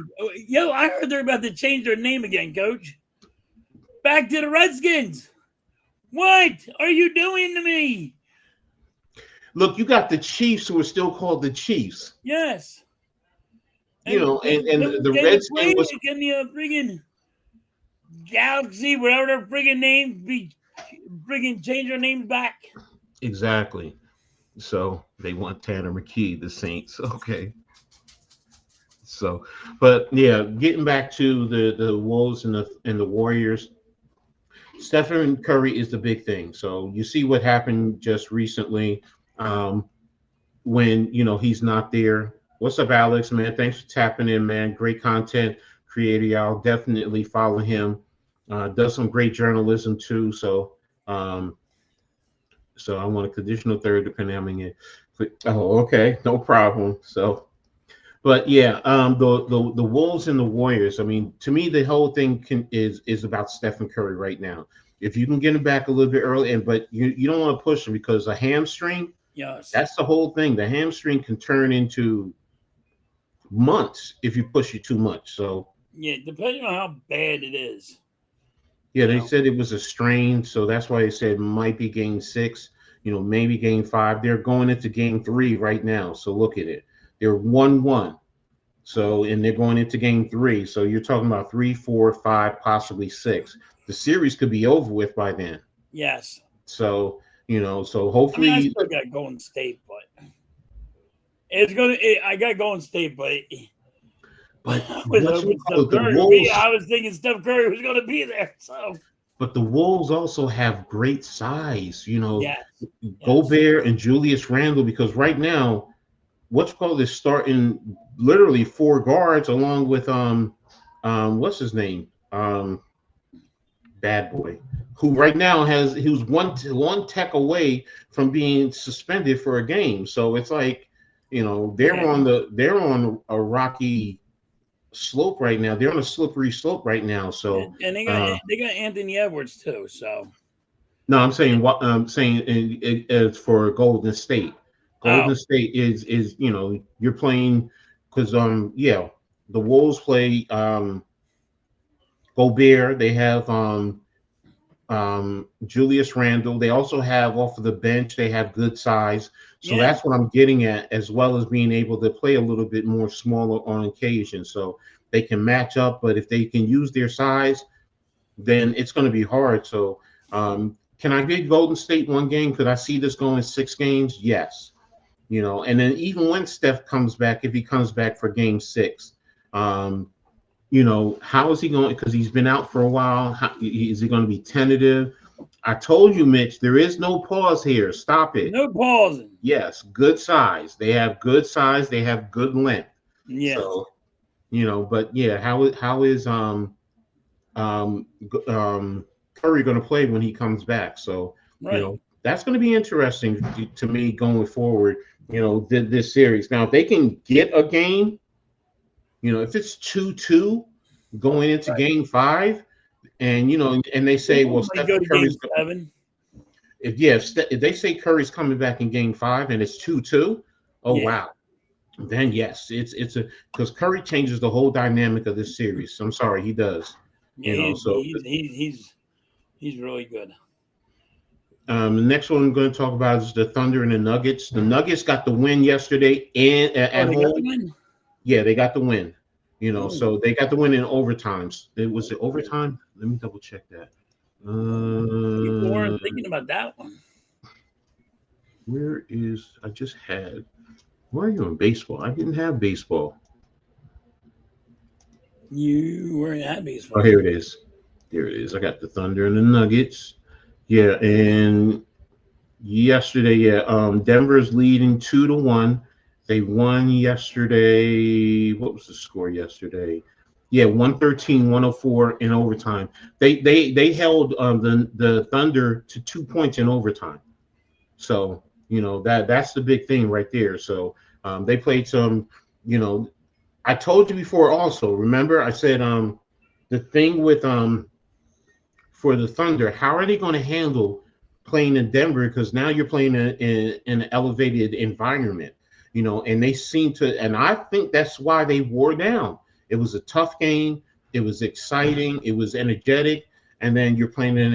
I heard they're about to change their name again, Coach. Back to the Redskins. What are you doing to me? Look, you got the Chiefs, who are still called the Chiefs. Yes. And the Redskins was can the friggin' Galaxy, whatever their friggin' names be, friggin' change their names back. Exactly. So they want Tanner McKee, the Saints. Okay. So, but yeah, getting back to the Wolves and the Warriors, Stephen Curry is the big thing. So you see what happened just recently when he's not there. What's up, Alex? Man, thanks for tapping in, man. Great content creator. I'll definitely follow him. Does some great journalism too. So I want a conditional third, depending on how many. Oh, okay, no problem. So. But yeah, the Wolves and the Warriors. I mean, to me, the whole thing is about Stephen Curry right now. If you can get him back a little bit early, but you don't want to push him, because a hamstring. Yes. That's the whole thing. The hamstring can turn into months if you push it too much. So yeah, depending on how bad it is. Yeah, they said it was a strain, so that's why they said it might be Game 6. Maybe Game 5. They're going into Game 3 right now. So look at it. They're 1-1. So, and they're going into Game 3. So you're talking about 3, 4, 5, possibly 6. The series could be over with by then. Yes. So, so hopefully. I still got Golden State, but I got Golden State, but I was thinking Steph Curry was going to be there. So. But the Wolves also have great size. Yes. Gobert and Julius Randle, because right now, is starting literally 4 guards along with what's his name, bad boy, who right now he was one tech away from being suspended for a game. So it's like they're on a rocky slope right now. They're on a slippery slope right now. So And uh, they got Anthony Edwards too. So no, I'm saying what I'm saying it's for Golden State. oh Golden State is you're playing because yeah, the Wolves play Gobert. They have Julius Randle. They also have off of the bench, they have good size. So yeah, that's what I'm getting at, as well as being able to play a little bit more smaller on occasion. So they can match up, but if they can use their size, then it's going to be hard. So can I give Golden State one game? Could I see this going 6 games? Yes. And then even when Steph comes back, if he comes back for game 6, um, how is he going? Because he's been out for a while. Is he going to be tentative? I told you, Mitch, there is no pause here. Stop it. no pausing. Yes, good size. They have good size. They have good length. Yeah, So, but yeah, how is um, Curry going to play when he comes back? So, right. that's going to be interesting to me going forward. This series. Now, if they can get a game, if it's 2-2 going into Right. game 5, and and they They say, well, might go Stephen to game Curry's, 7. if they say Curry's coming back in game 5 and it's 2-2, oh Yeah, wow, then yes, it's a because Curry changes the whole dynamic of this series. I'm sorry, he does. yeah. So He's really good. the next one I'm going to talk about is the Thunder and the Nuggets. The Nuggets got the win yesterday and Oh, at they got the home. win. Yeah, they got the win. Oh, So they got the win in overtimes. It was it overtime. Let me double check that. people weren't thinking about that one. Where is I just had? Where are you in baseball? I didn't have baseball. You weren't at Oh, baseball. here it is. Here it is. I got the Thunder and the Nuggets. Yeah, and yesterday, yeah, Denver's leading 2-1. They won yesterday. What was the score yesterday? Yeah, 113-104 in overtime. They held the Thunder to 2 points in overtime. So that's the big thing right there. So they played some. You know, I told you before. Also, remember I said the thing with for the Thunder, how are they going to handle playing in Denver? Because now you're playing in an elevated environment, and they seem to, and I think that's why they wore down. It was a tough game. It was exciting. It was energetic. And then you're playing in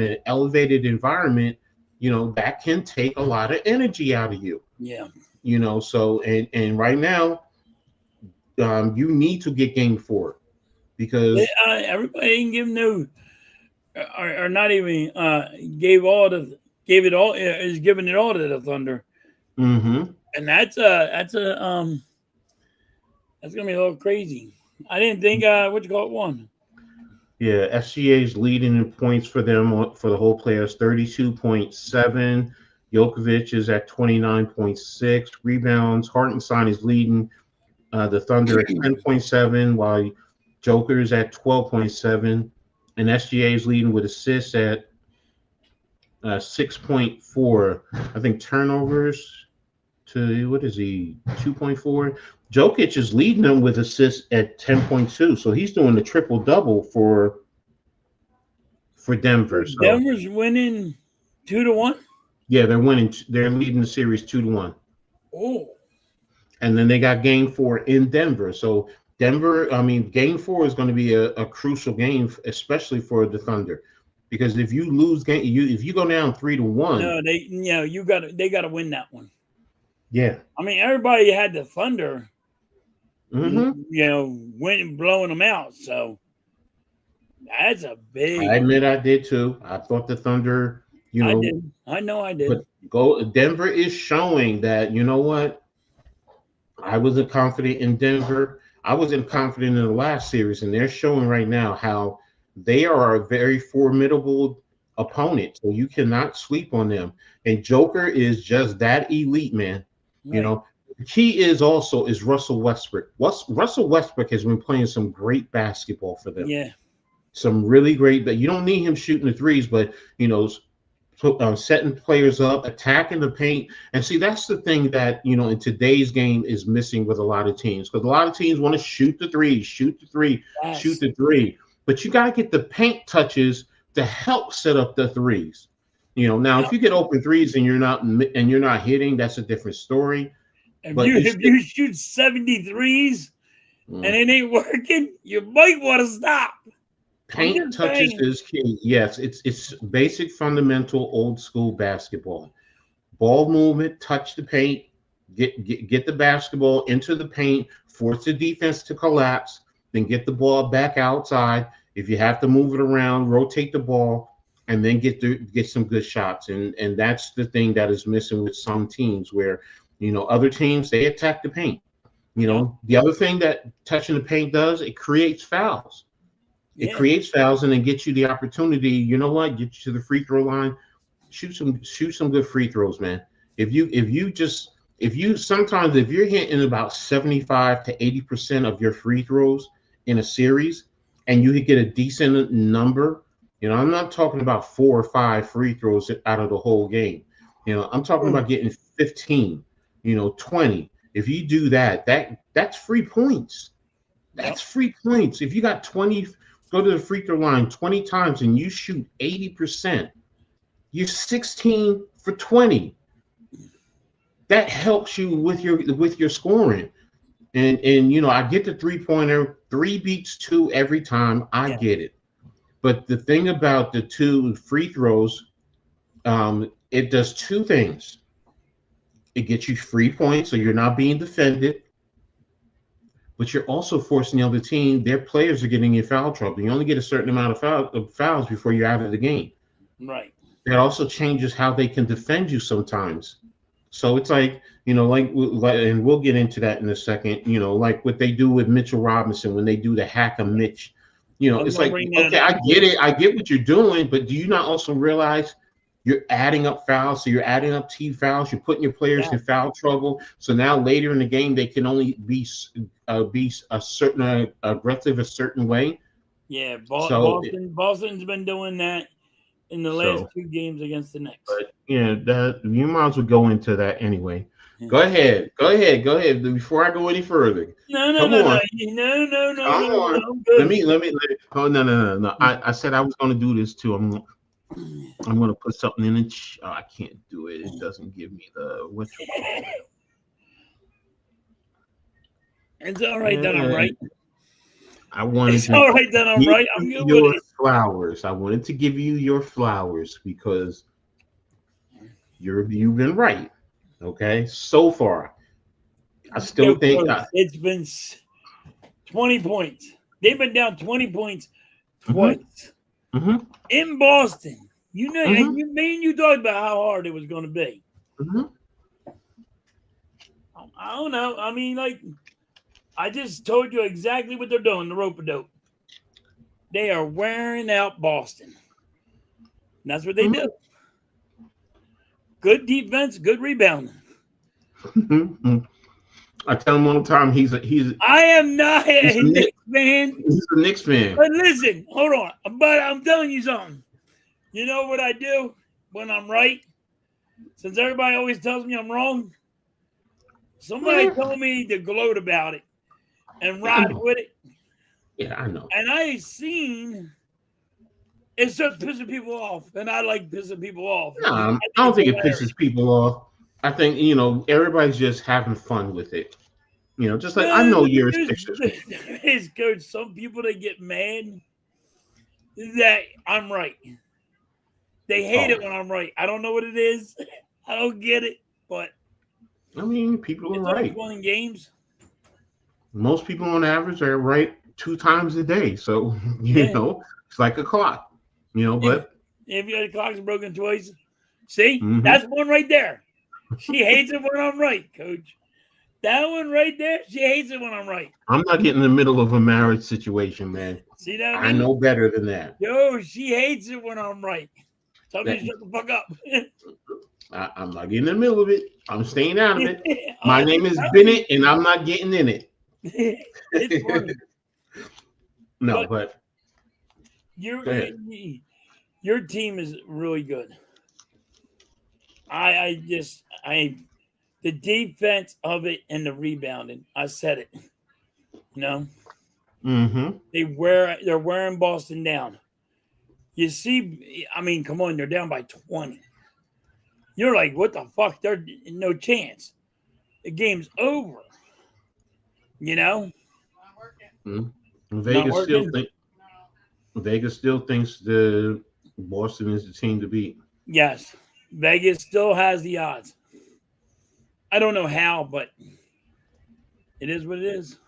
an elevated environment, that can take a lot of energy out of you, Yeah. so, and right now, you need to get game 4 because Everybody ain't give no, or not even gave it all is giving it all to the Thunder, mhm. and that's gonna be a little crazy. I didn't think what you call it won. Yeah, SGA is leading in points for them for the whole players, 32.7. Jokovic is at 29.6 rebounds. Hartenstein is leading the Thunder at 10.7, while Joker is at 12.7, and SGA is leading with assists at 6.4. I think turnovers to what is he 2.4. Jokic is leading them with assists at 10.2, so he's doing the triple double for Denver. So Denver's winning 2-1. yeah, they're winning. They're leading the series 2-1, Oh, and then they got game 4 in Denver. So Denver, I mean, game 4 is going to be a crucial game, especially for the Thunder, because if you lose game, if you go down 3-1, no, they got to win that one. yeah. I mean, everybody had the Thunder, Mm-hmm. winning, blowing them out. So that's a big. I admit I did too. I thought the Thunder, I did. I know I did. but Denver is showing that what I wasn't confident in Denver. I wasn't confident in the last series, and they're showing right now how they are a very formidable opponent. So you cannot sleep on them. And Joker is just that elite, man. You Right. know, the key is Russell Westbrook. Russell Westbrook has been playing some great basketball for them. Yeah. Some really great, but you don't need him shooting the threes, but setting players up, attacking the paint. And see, that's the thing that, in today's game is missing with a lot of teams, because a lot of teams want to shoot the three, shoot the three, shoot Yes. the three. But you got to get the paint touches to help set up the threes. Now if Yep. you get open threes and you're not hitting, that's a different story. But If you shoot 73s and it ain't working, you might want to stop. paint touches is key. Yes, it's basic, fundamental, old school basketball. Ball movement, touch the paint, get the basketball into the paint, force the defense to collapse, then get the ball back outside. If you have to move it around, rotate the ball, and then get some good shots. And that's the thing that is missing with some teams, where other teams, they attack the paint. The other thing that touching the paint does, it creates fouls. It creates fouls and then gets you the opportunity. You know what? Get you to the free throw line. Shoot some good free throws, man. If you're hitting about 75 to 80% of your free throws in a series, and you get a decent number, I'm not talking about 4 or 5 free throws out of the whole game. I'm talking about getting 15, 20. If you do that's free points. That's free points. If you got 20, go to the free throw line 20 times and you shoot 80%, you're 16 for 20. That helps you with your scoring. And I get the 3-pointer, 3 beats 2 every time. I get it. But the thing about the 2 free throws, it does 2 things. It gets you free points, so you're not being defended, but you're also forcing the other team, their players are getting in foul trouble. You only get a certain amount of fouls before you're out of the game. Right. That also changes how they can defend you sometimes. So it's like, and we'll get into that in a second, like what they do with Mitchell Robinson when they do the hack of Mitch. It's like, okay, I get it. I get what you're doing, but do you not also realize you're adding up fouls? So you're adding up team fouls. You're putting your players in foul trouble. So now later in the game, they can only be a certain aggressive a certain way. Yeah, Boston's been doing that in the last 2 games against the Knicks. But that you might as well go into that anyway. Go ahead. Before I go any further. No. Come on. No. Let me. Oh no. I said I was going to do this too. I'm going to put something in it. Oh, I can't do it. It doesn't give me the what you call it. It's all right that I'm right. All right that I'm right. I'm good with it. Flowers. I wanted to give you your flowers because you've been right. Okay, so far, I still think it's been 20 points. They've been down 20 points twice in Boston. And you talked about how hard it was going to be. I don't know. I mean, like, I just told you exactly what they're doing. The rope-a-dope. They are wearing out Boston. And that's what they do. Good defense, good rebounding. I tell him all the time I am not a Knicks fan. He's a Knicks fan. But listen, hold on. But I'm telling you something. You know what I do when I'm right? Since everybody always tells me I'm wrong, somebody told me to gloat about it and ride with it. Yeah, I know. And I seen it starts pissing people off, and I like pissing people off. No, I don't think it pisses people off. I think, everybody's just having fun with it. Just like I know you're a Sixers fan. There is, Coach, some people that get mad that I'm right. They hate it when I'm right. I don't know what it is. I don't get it, but I mean, people are right. Winning games. Most people on average are right 2 times a day. So, it's like a clock. But if your clock's broken twice, see, that's one right there. She hates it when I'm right, Coach. That one right there, she hates it when I'm right. I'm not getting in the middle of a marriage situation, man. See that? I know better than that. Yo, she hates it when I'm right. Tell me to shut the fuck up. I'm not getting in the middle of it. I'm staying out of it. My name is Bennett, and I'm not getting in it. It's funny. No, but your team is really good. the defense of it and the rebounding. I said it. You know, Mm-hmm. they're wearing Boston down. You see, I mean, come on, they're down by 20. You're like, what the fuck? There's no chance. The game's over. You know, Mm-hmm. not Vegas working. still thinks the Boston is the team to beat. Yes, Vegas still has the odds. I don't know how, but it is what it is.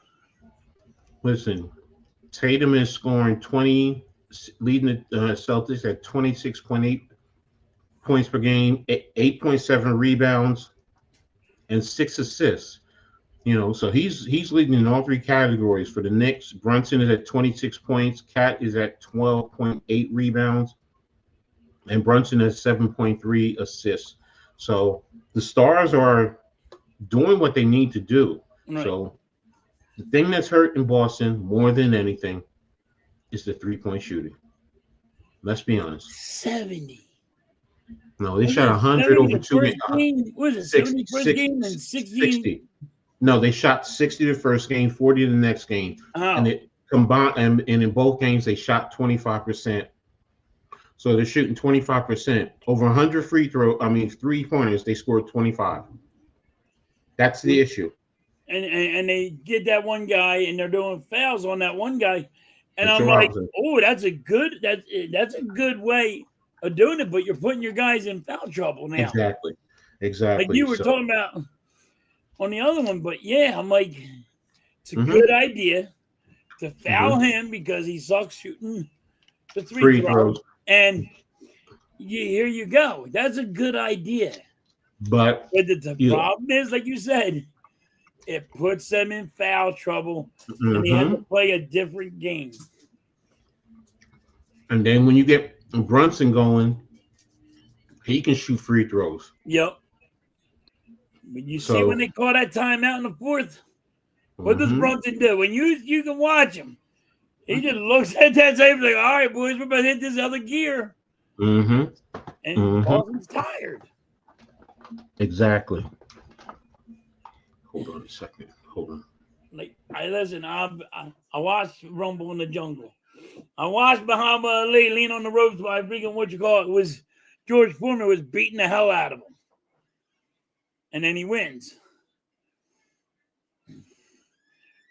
Listen, Tatum is scoring 20, leading the Celtics at 26.8 points per game, 8.7 rebounds, and 6 assists. So he's leading in all three categories. For the Knicks, Brunson is at 26 points, Cat is at 12.8 rebounds, and Brunson has 7.3 assists. So the Stars are doing what they need to do. Right. So the thing that's hurting Boston more than anything is the 3-point shooting. Let's be honest. 70. No, they shot 100 over the 2 first games. game? What was it? 70 first game and 60? 60. No, they shot 60 the first game, 40 the next game. Oh. And it combined and in both games they shot 25%. So they're shooting 25%. Over 100 3-pointers, they scored 25. That's the issue. And they get that one guy, and they're doing fouls on that one guy, and Mitchell I'm like, Robinson. oh, that's a good way of doing it, but you're putting your guys in foul trouble now. Exactly. Like you were talking about on the other one, but yeah, I'm like, it's a good idea to foul him because he sucks shooting the free throws, and here you go. That's a good idea. But the problem is, like you said, it puts them in foul trouble, and they have to play a different game. And then when you get Brunson going, he can shoot free throws. Yep. But you see when they call that timeout in the fourth, what does Brunson do? When you can watch him, he just looks at that tape like, all right, boys, we're about to hit this other gear. And Boston's tired. Exactly. Hold on a second. Hold on. Like I watched Rumble in the Jungle. I watched Muhammad Ali lean on the ropes by freaking was George Foreman was beating the hell out of him. And then he wins.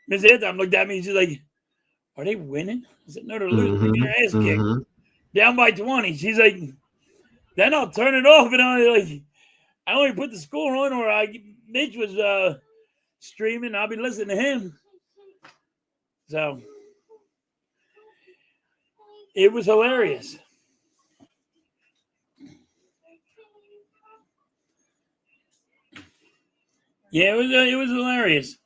Miss Anthem looked at me, she's like, are they winning? I said, no, they're losing. They're getting their ass kicked. Down by 20. She's like, then I'll turn it off, and I only put the score on, or Mitch was streaming. I'll be listening to him. So it was hilarious. Yeah, it was hilarious.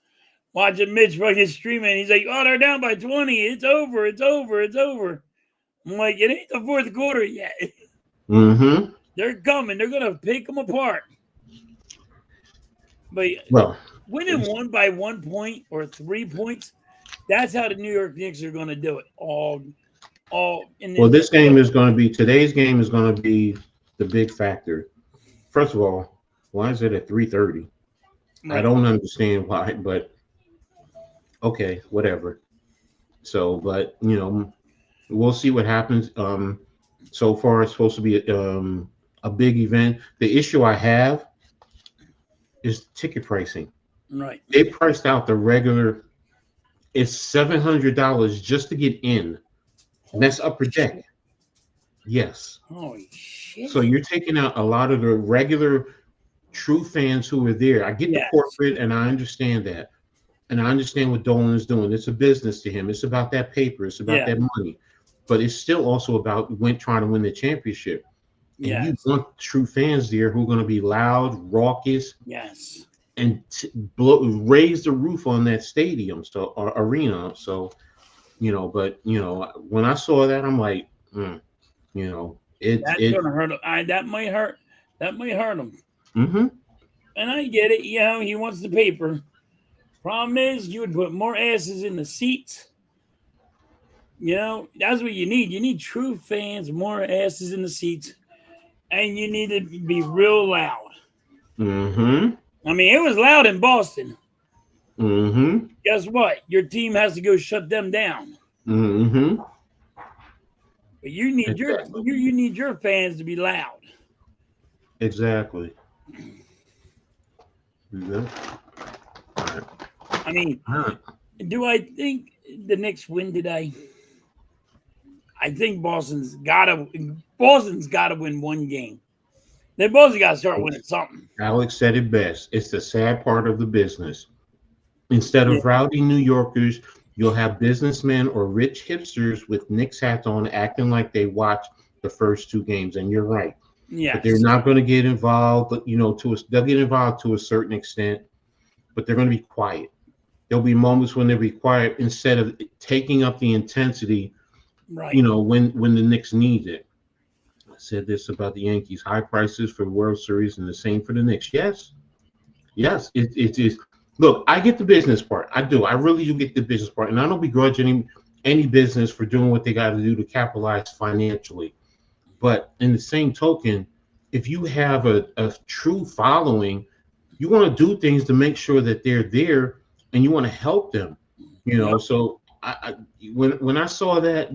Watching Mitch fucking streaming. He's like, oh, they're down by 20. It's over. It's over. It's over. I'm like, it ain't the fourth quarter yet. They're coming. They're going to pick them apart. But winning one by 1 point or 3 points, that's how the New York Knicks are going to do it. Today's game is going to be the big factor. First of all, why is it at 3:30? Right. I don't understand why, but okay, whatever. So, but we'll see what happens. So far, it's supposed to be a big event. The issue I have is ticket pricing. Right. They priced out the regular. It's $700 just to get in. And that's upper deck. Yes. Holy shit. So you're taking out a lot of the regular true fans who are there. I get the corporate, and I understand that. And I understand what Dolan is doing. It's a business to him. It's about that paper. It's about that money. But it's still also about trying to win the championship. And you want true fans there who are going to be loud, raucous. Yes. And raise the roof on that stadium, or arena. So, but when I saw that, I'm like, that's gonna hurt him. That might hurt. That might hurt him. And I get it. He wants the paper. Problem is, you would put more asses in the seats. That's what you need. You need true fans, more asses in the seats, and you need to be real loud. Mm-hmm. I mean, it was loud in Boston. Mm-hmm. Guess what? Your team has to go shut them down. Mm-hmm. But you need Exactly. you need your fans to be loud. Exactly. Yeah. All right. I mean, All right. do I think the Knicks win today? I think Boston's gotta win one game. They both got to start winning something. Alex said it best. It's the sad part of the business. Instead Yeah. of rowdy New Yorkers, you'll have businessmen or rich hipsters with Knicks hats on acting like they watched the first two games. And you're right. But they're Yes. not going to get involved, they'll get involved to a certain extent, but they're going to be quiet. There'll be moments when they'll be quiet instead of taking up the intensity, Right. when the Knicks need it. I said this about the Yankees: high prices for World Series, and the same for the Knicks. Yes, yes, it is. Look, I get the business part. I do. I really do get the business part, and I don't begrudge any business for doing what they got to do to capitalize financially. But in the same token, if you have a true following, you want to do things to make sure that they're there, and you want to help them. Yep. So when I saw that,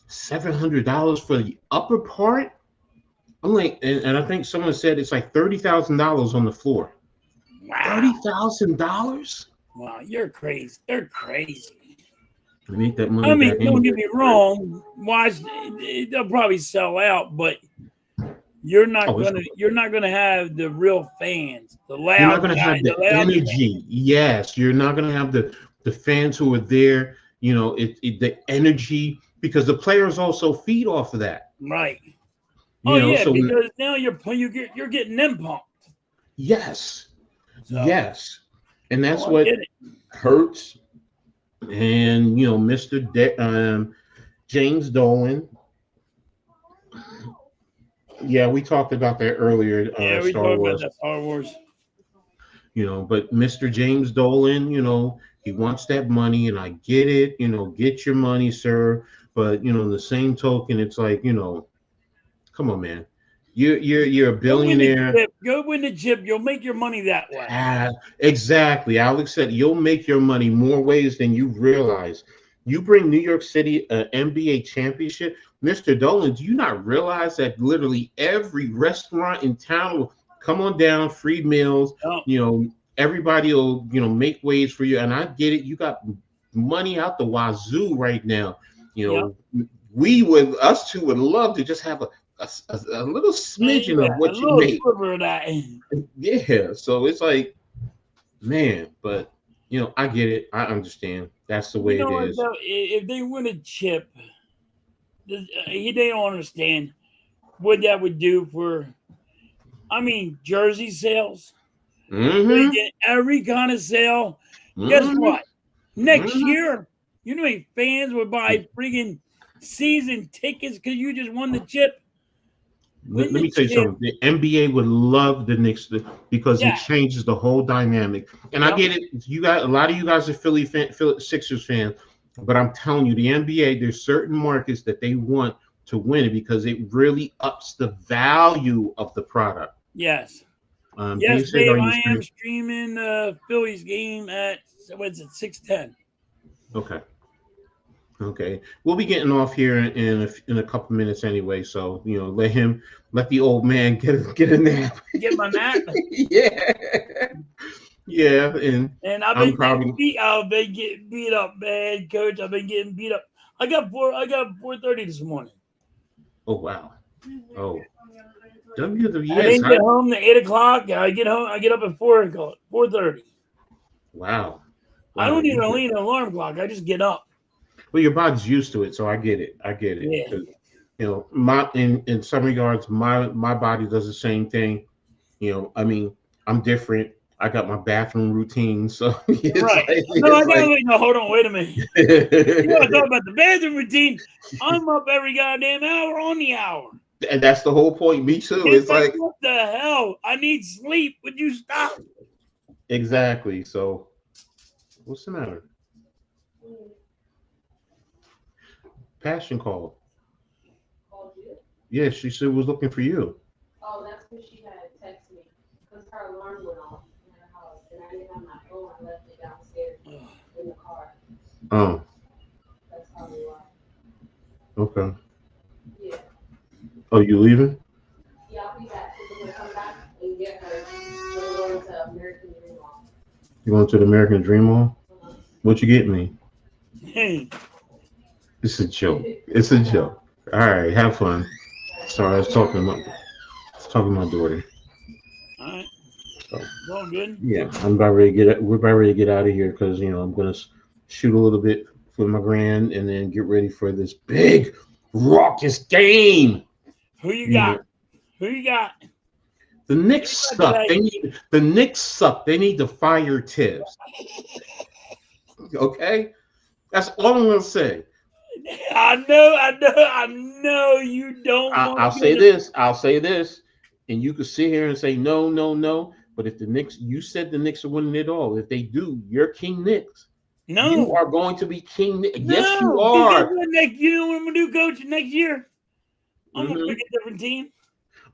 $700 for the upper part, I'm like, and I think someone said it's like $30,000 on the floor. Wow. $30,000? Wow. You're crazy. They're crazy. I make that I money mean, back don't anyway. get me wrong. Watch, they'll probably sell out, but you're not Oh, gonna have the real fans, the you're not loud going to guys, have the the loud fans. energy. Yes, you're not going to have the fans who are there. The energy, because the players also feed off of that. Right. Oh yeah, So because now you're getting them pumped. yes, So yes, and that's oh, I what get it. hurts. And Mr. James Dolan. Yeah, we talked about that earlier. Yeah, we Star talked about Wars. that Star Wars. But Mr. James Dolan, he wants that money, and I get it. Get your money, sir. But in the same token, it's like, come on, man. You're a Go win the billionaire. chip. Go win the chip. You'll make your money that way. Exactly. Alex said you'll make your money more ways than you realize. You bring New York City an NBA championship, Mr. Dolan. Do you not realize that literally every restaurant in town will come on down, free meals? Oh, Everybody will make ways for you. And I get it. You got money out the wazoo right now. yep. Us two would love to just have a little smidgen of Yeah, a what you little make. sliver of that. Yeah. So it's like, man, but I get it. I understand. That's the You way it know what is. though? If they win a chip, they don't understand what that would do for. I mean, jersey sales. They Mm-hmm. get every kind of sale. Guess Mm-hmm. what? Next Mm-hmm. year, you know how many fans would buy friggin' season tickets because you just won the chip? Let Win the me tell you chip. something. The NBA would love the Knicks because it Yeah. changes the whole dynamic. And I Yep. get it. You got a lot of you guys are Philly Sixers fans, but I'm telling you, the NBA, there's certain markets that they want to win it because it really ups the value of the product. Yes. Dave Yes, said, Dave, "Are you I am streaming?" streaming Phillies game at what's it, 6:10. Okay. Okay, we'll be getting off here in a couple minutes anyway. So let the old man get a nap. Get my nap. Yeah, yeah, and And I've I'm been getting probably. beat. I've been getting beat up, man, coach. I've been getting beat up. I got 4:30 this morning. Oh wow. Oh, I yes. didn't get home to 8 o'clock. I get home. I get up at 4:30. Wow. I Wow. don't even need an alarm clock. I just get up. Well, your body's used to it, so I get it. I get it. Yeah. 'Cause, my in some regards, my body does the same thing. I mean, I'm different. I got my bathroom routine, so it's Right. like No, I it's gotta like. wait. No, hold on. Wait a minute. You want to talk about the bathroom routine? I'm up every goddamn hour on the hour. And that's the whole point. Me too. It's It's like, like what the hell? I need sleep. Would you stop? exactly. So what's the matter? Passion call. Yeah, she said was looking for you. Oh, that's because she had texted me because her alarm went off in her house, and I didn't have my phone. I left it downstairs in the car. Oh, That's probably why. okay. Yeah. Oh, you leaving? Yeah, I'll be back because I'm gonna come back and get her. We're going to American Dream Mall. You going to the American Dream Mall? Uh-huh. What you get me? Hey, It's a joke. It's a joke. All right, have fun. All right. Sorry, I was Yeah, I'll talking be to back. my daughter. all right, So it's all good. yeah, I'm about ready to get. We're about ready to get out of here because I'm gonna shoot a little bit for my grand and then get ready for this big raucous game. Who you You got? know, Who you got? the Who Knicks you got suck. today? The Knicks suck. They need to fire Tibbs. Okay, that's all I'm gonna say. I know you don't want I'll to go say to. this. I'll say this, and you could sit here and say no, no, no. But if the Knicks, you said the Knicks are winning it all. If they do, you're King Knicks. You No, are going to be King. Yes, you no, because guess are. what? Next, you know what I'm gonna do, Coach? Next year, I'm gonna pick Hmm. a different team.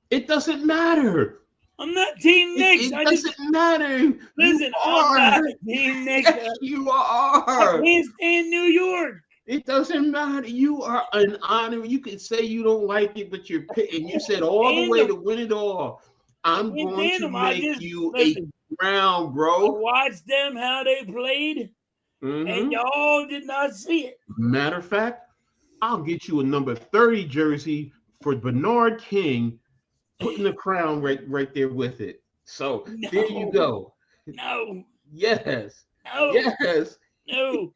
It doesn't matter. I'm not Team Knicks. It doesn't matter. You Listen. I'm not are. Team Knicks. Yes, you I are. can't stand New York. It doesn't matter. You are an honor. You can say you don't like it, but you're and you said all the Stand way them. to win it all. I'm Can't going stand to them. I make just you a listen. crown, I bro. watched them how they played, and Hmm. y'all did not see it. Matter of fact, I'll get you a number 30 jersey for Bernard King, putting the crown right there with it. So there you No, go. no, Yes. no, Yes. no.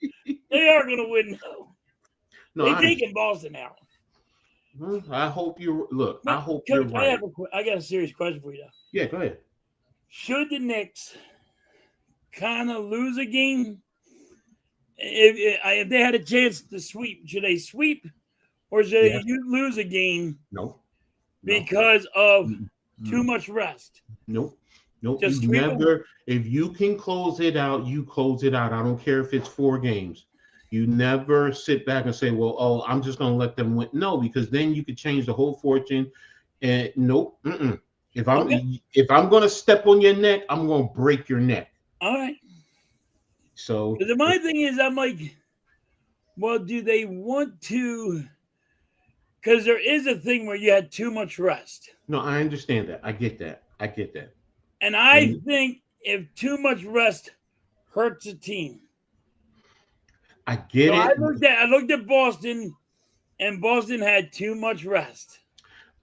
They are gonna win. No, No, they I taking Boston out. I hope you look. I But hope you're Coach, right. I got a serious question for you. Though. Yeah, go ahead. Should the Knicks kind of lose a game if they had a chance to sweep? Should they sweep or should they Yes. lose a game No. No. because of Mm-mm. too Mm-mm. much rest? Nope. Nope. You Just sweep them. never. If you can close it out, you close it out. I don't care if it's 4 games. You never sit back and say, "Well, oh, I'm just going to let them win." No, because then you could change the whole fortune. And nope. Mm-mm. If I'm Okay. if I'm going to step on your neck, I'm going to break your neck. All right. So Because my thing is, I'm like, well, do they want to? Because there is a thing where you had too much rest. no, I understand that. I get that. I get that. And I And think if too much rest hurts a team. I get So it. I looked at Boston, and Boston had too much rest.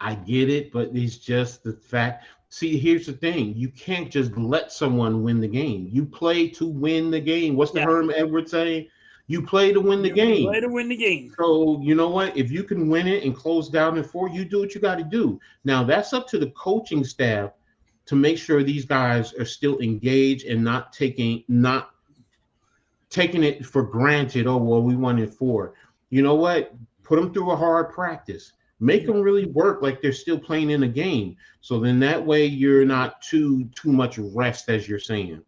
I get it, but it's just the fact. See, here's the thing: you can't just let someone win the game. You play to win the game. What's the Yeah, Herm Edwards saying? You play to win the you play game. to win the game. So you know what? If you can win it and close down in 4, you do what you got to do. Now that's up to the coaching staff to make sure these guys are still engaged and not taking it for granted. Oh well, we won it 4. You know what? Put them through a hard practice. Make them really work like they're still playing in a game. So then that way you're not too much rest as you're saying.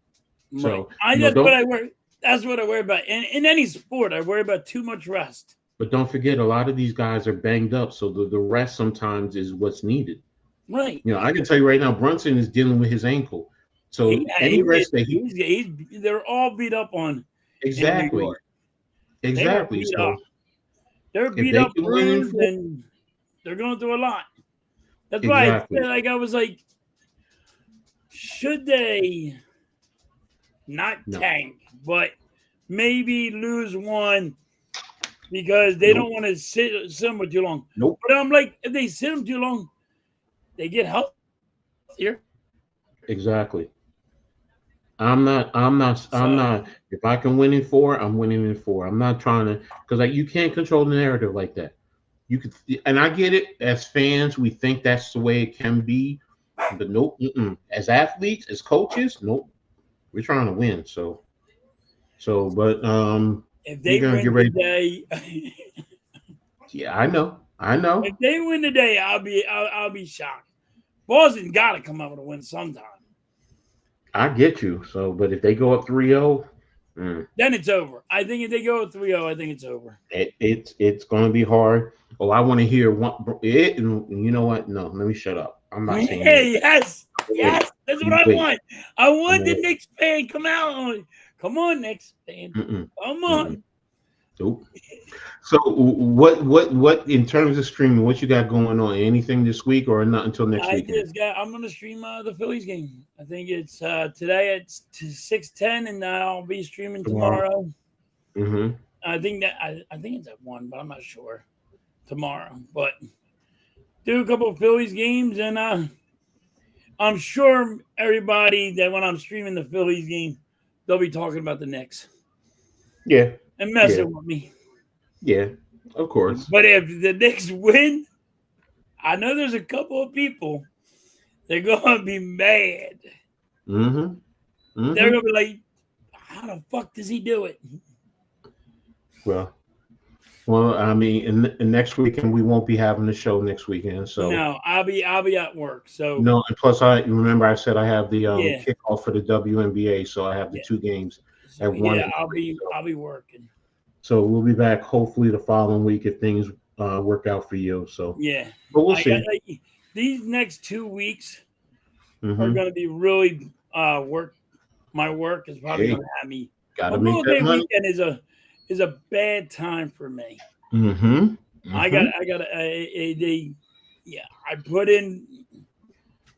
Right. So I no, that's what don't. I worry. That's what I worry about. In any sport, I worry about too much rest. But don't forget, a lot of these guys are banged up. So the rest sometimes is what's needed. Right. I can tell you right now, Brunson is dealing with his ankle. So any rest that They're all beat up on in New exactly, York. They are exactly. beat So up. They're if beat they up, can win in bruised, 4, and they're going through a lot. That's why I exactly, said, like, I was like, should they not no, tank, but maybe lose one because they nope, don't want to sit them for too long. nope. But I'm like, if they sit them too long, they get healthier. Exactly. I'm not. I'm not. I'm So not. If I can win in 4, I'm winning in 4. I'm not trying to because like you can't control the narrative like that. You could, and I get it. As fans, we think that's the way it can be, but nope. Mm-mm. As athletes, as coaches, nope. We're trying to win. But if we're they gonna win get ready. today, Yeah, I know. I know. if they win today, I'll be shocked. Boston got to come out with a win sometime. I get you. So, but if they go up 3-0, Then it's over. I think if they go 3-0, I think it's over. it's going to be hard. Oh, I want to hear one. You know what? No, let me shut up. I'm not saying Hey, that. yes, that's what I Wait. want. I want the Knicks fan come out on it. Come on, Knicks fan. Come on. Nope. So what in terms of streaming, what you got going on? Anything this week or not until next weekend? I'm gonna stream the Phillies game. I think it's today at 6:10, and I'll be streaming tomorrow. Mm-hmm. I think it's at 1, but I'm not sure tomorrow. But do a couple of Phillies games, and I'm sure everybody that when I'm streaming the Phillies game, they'll be talking about the Knicks. Yeah. And messing with me. Yeah, of course. But if the Knicks win, I know there's a couple of people they're gonna be mad. They're gonna be like, "How the fuck does he do it?" Well, I mean, and next weekend we won't be having the show next weekend. So no, I'll be at work. So no, and plus I remember I said I have the kickoff for the WNBA, so I have the 2 games at 1. Yeah, I'll be working. So we'll be back hopefully the following week if things work out for you. So yeah, but we'll see. These next 2 weeks are going to be really work. My work is probably going to have me. Memorial Day weekend is a bad time for me. I put in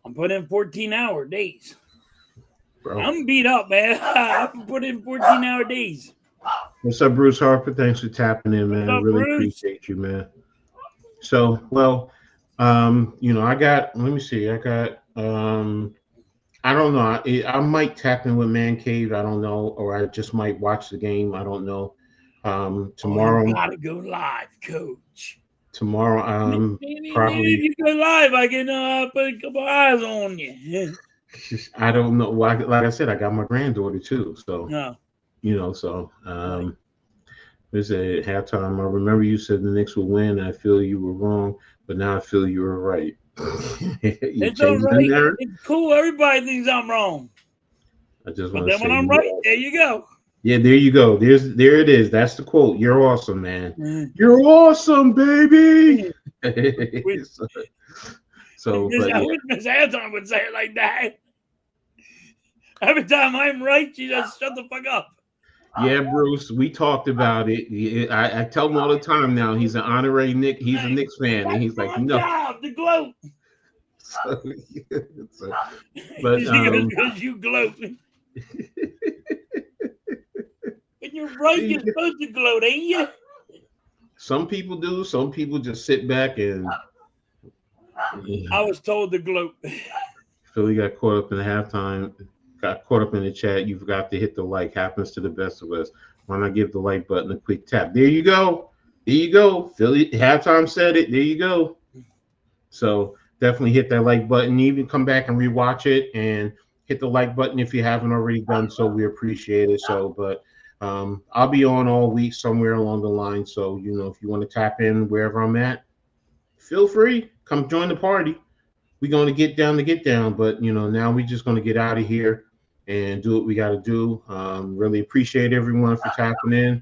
14-hour days. Bro. I'm beat up, man. I put in 14-hour days. What's up, Bruce Harper? Thanks for tapping in, man. I really appreciate you, man. So, well, I got, let me see. I got, I don't know. I might tap in with Man Cave. I don't know. Or I just might watch the game. I don't know. Tomorrow. You gotta go live, Coach. Tomorrow, probably. If you go live, I can put a couple eyes on you. I don't know. Like I said, I got my granddaughter too. So, there's a halftime. I remember you said the Knicks will win. I feel you were wrong, but now I feel you were right. It's all right. It's cool. Everybody thinks I'm wrong. But then when I'm right, there you go. Yeah, there you go. There it is. That's the quote. You're awesome, man. You're awesome, baby. So I wish Miss Anton would say it like that. Every time I'm right, she just shut the fuck up. Yeah, Bruce, we talked about it. I tell him all the time now. He's an honorary Knicks. He's a Knicks fan, and he's like, no. Job, the gloat. But because you gloat. When you're right, you're supposed to gloat, ain't you? Some people do. Some people just sit back and. I was told to gloat. Philly got caught up in the halftime. Got caught up in the chat. You forgot to hit the like. Happens to the best of us. Why not give the like button a quick tap? There you go. There you go. Philly halftime said it. There you go. So definitely hit that like button. Even come back and rewatch it and hit the like button if you haven't already done so. We appreciate it. So, but I'll be on all week somewhere along the line. So if you want to tap in wherever I'm at, feel free. Come join the party. We're going to get down, but now we're just going to get out of here and do what we got to do. Really appreciate everyone for tapping in.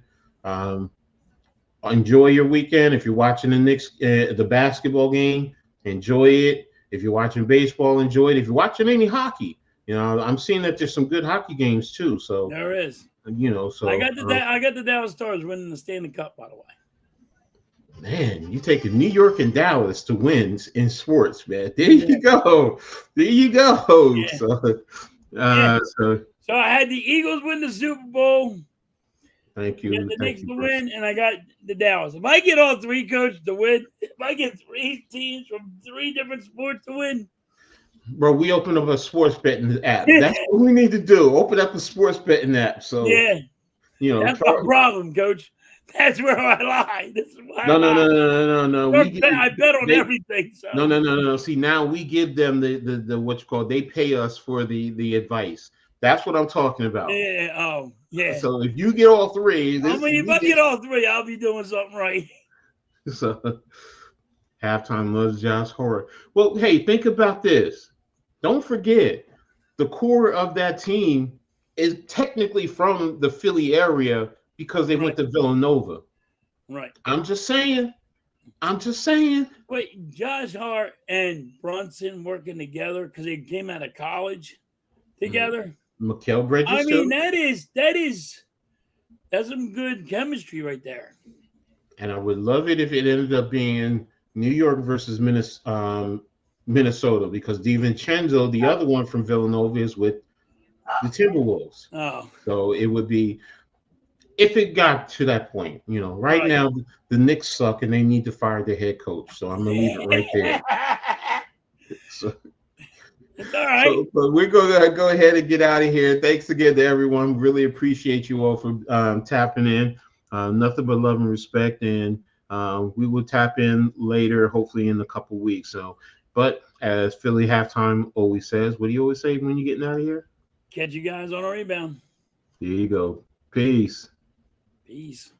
Enjoy your weekend. If you're watching the Knicks, the basketball game, enjoy it. If you're watching baseball, enjoy it. If you're watching any hockey, I'm seeing that there's some good hockey games too. So there is. So I got the Dallas Stars winning the Stanley Cup, by the way. Man, you taking New York and Dallas to wins in sports, man. There you go. There you go. Yeah. So I had the Eagles win the Super Bowl. Thank you. The Knicks to win, and I got the Dallas. If I get all 3 coaches to win, if I get 3 teams from 3 different sports to win. Bro, we opened up a sports betting app. That's what we need to do. Open up a sports betting app. So that's my problem, Coach. That's where I lie. This is why no. I bet on everything. So. No. See, now we give them the what you call. They pay us for the advice. That's what I'm talking about. Yeah. Oh, yeah. So if you get all 3, if I get all 3, I'll be doing something right. So halftime loves Josh Horror. Well, hey, think about this. Don't forget, the core of that team is technically from the Philly area. Because they went to Villanova. Right. I'm just saying. I'm just saying. Wait, Josh Hart and Brunson working together because they came out of college together. Mikal I Bridges mean, too. that's some good chemistry right there. And I would love it if it ended up being New York versus Minnesota, because DiVincenzo, the other one from Villanova, is with the Timberwolves. Oh, So it would be, if it got to that point. Right right. now the Knicks suck and they need to fire their head coach. So I'm gonna leave it right there. So, It's all right. so but we're gonna go ahead and get out of here. Thanks again to everyone. Really appreciate you all for tapping in. Nothing but love and respect, and we will tap in later, hopefully in a couple weeks. So, but as Philly halftime always says, what do you always say when you're getting out of here? Catch you guys on a rebound. There you go. Peace. Peace.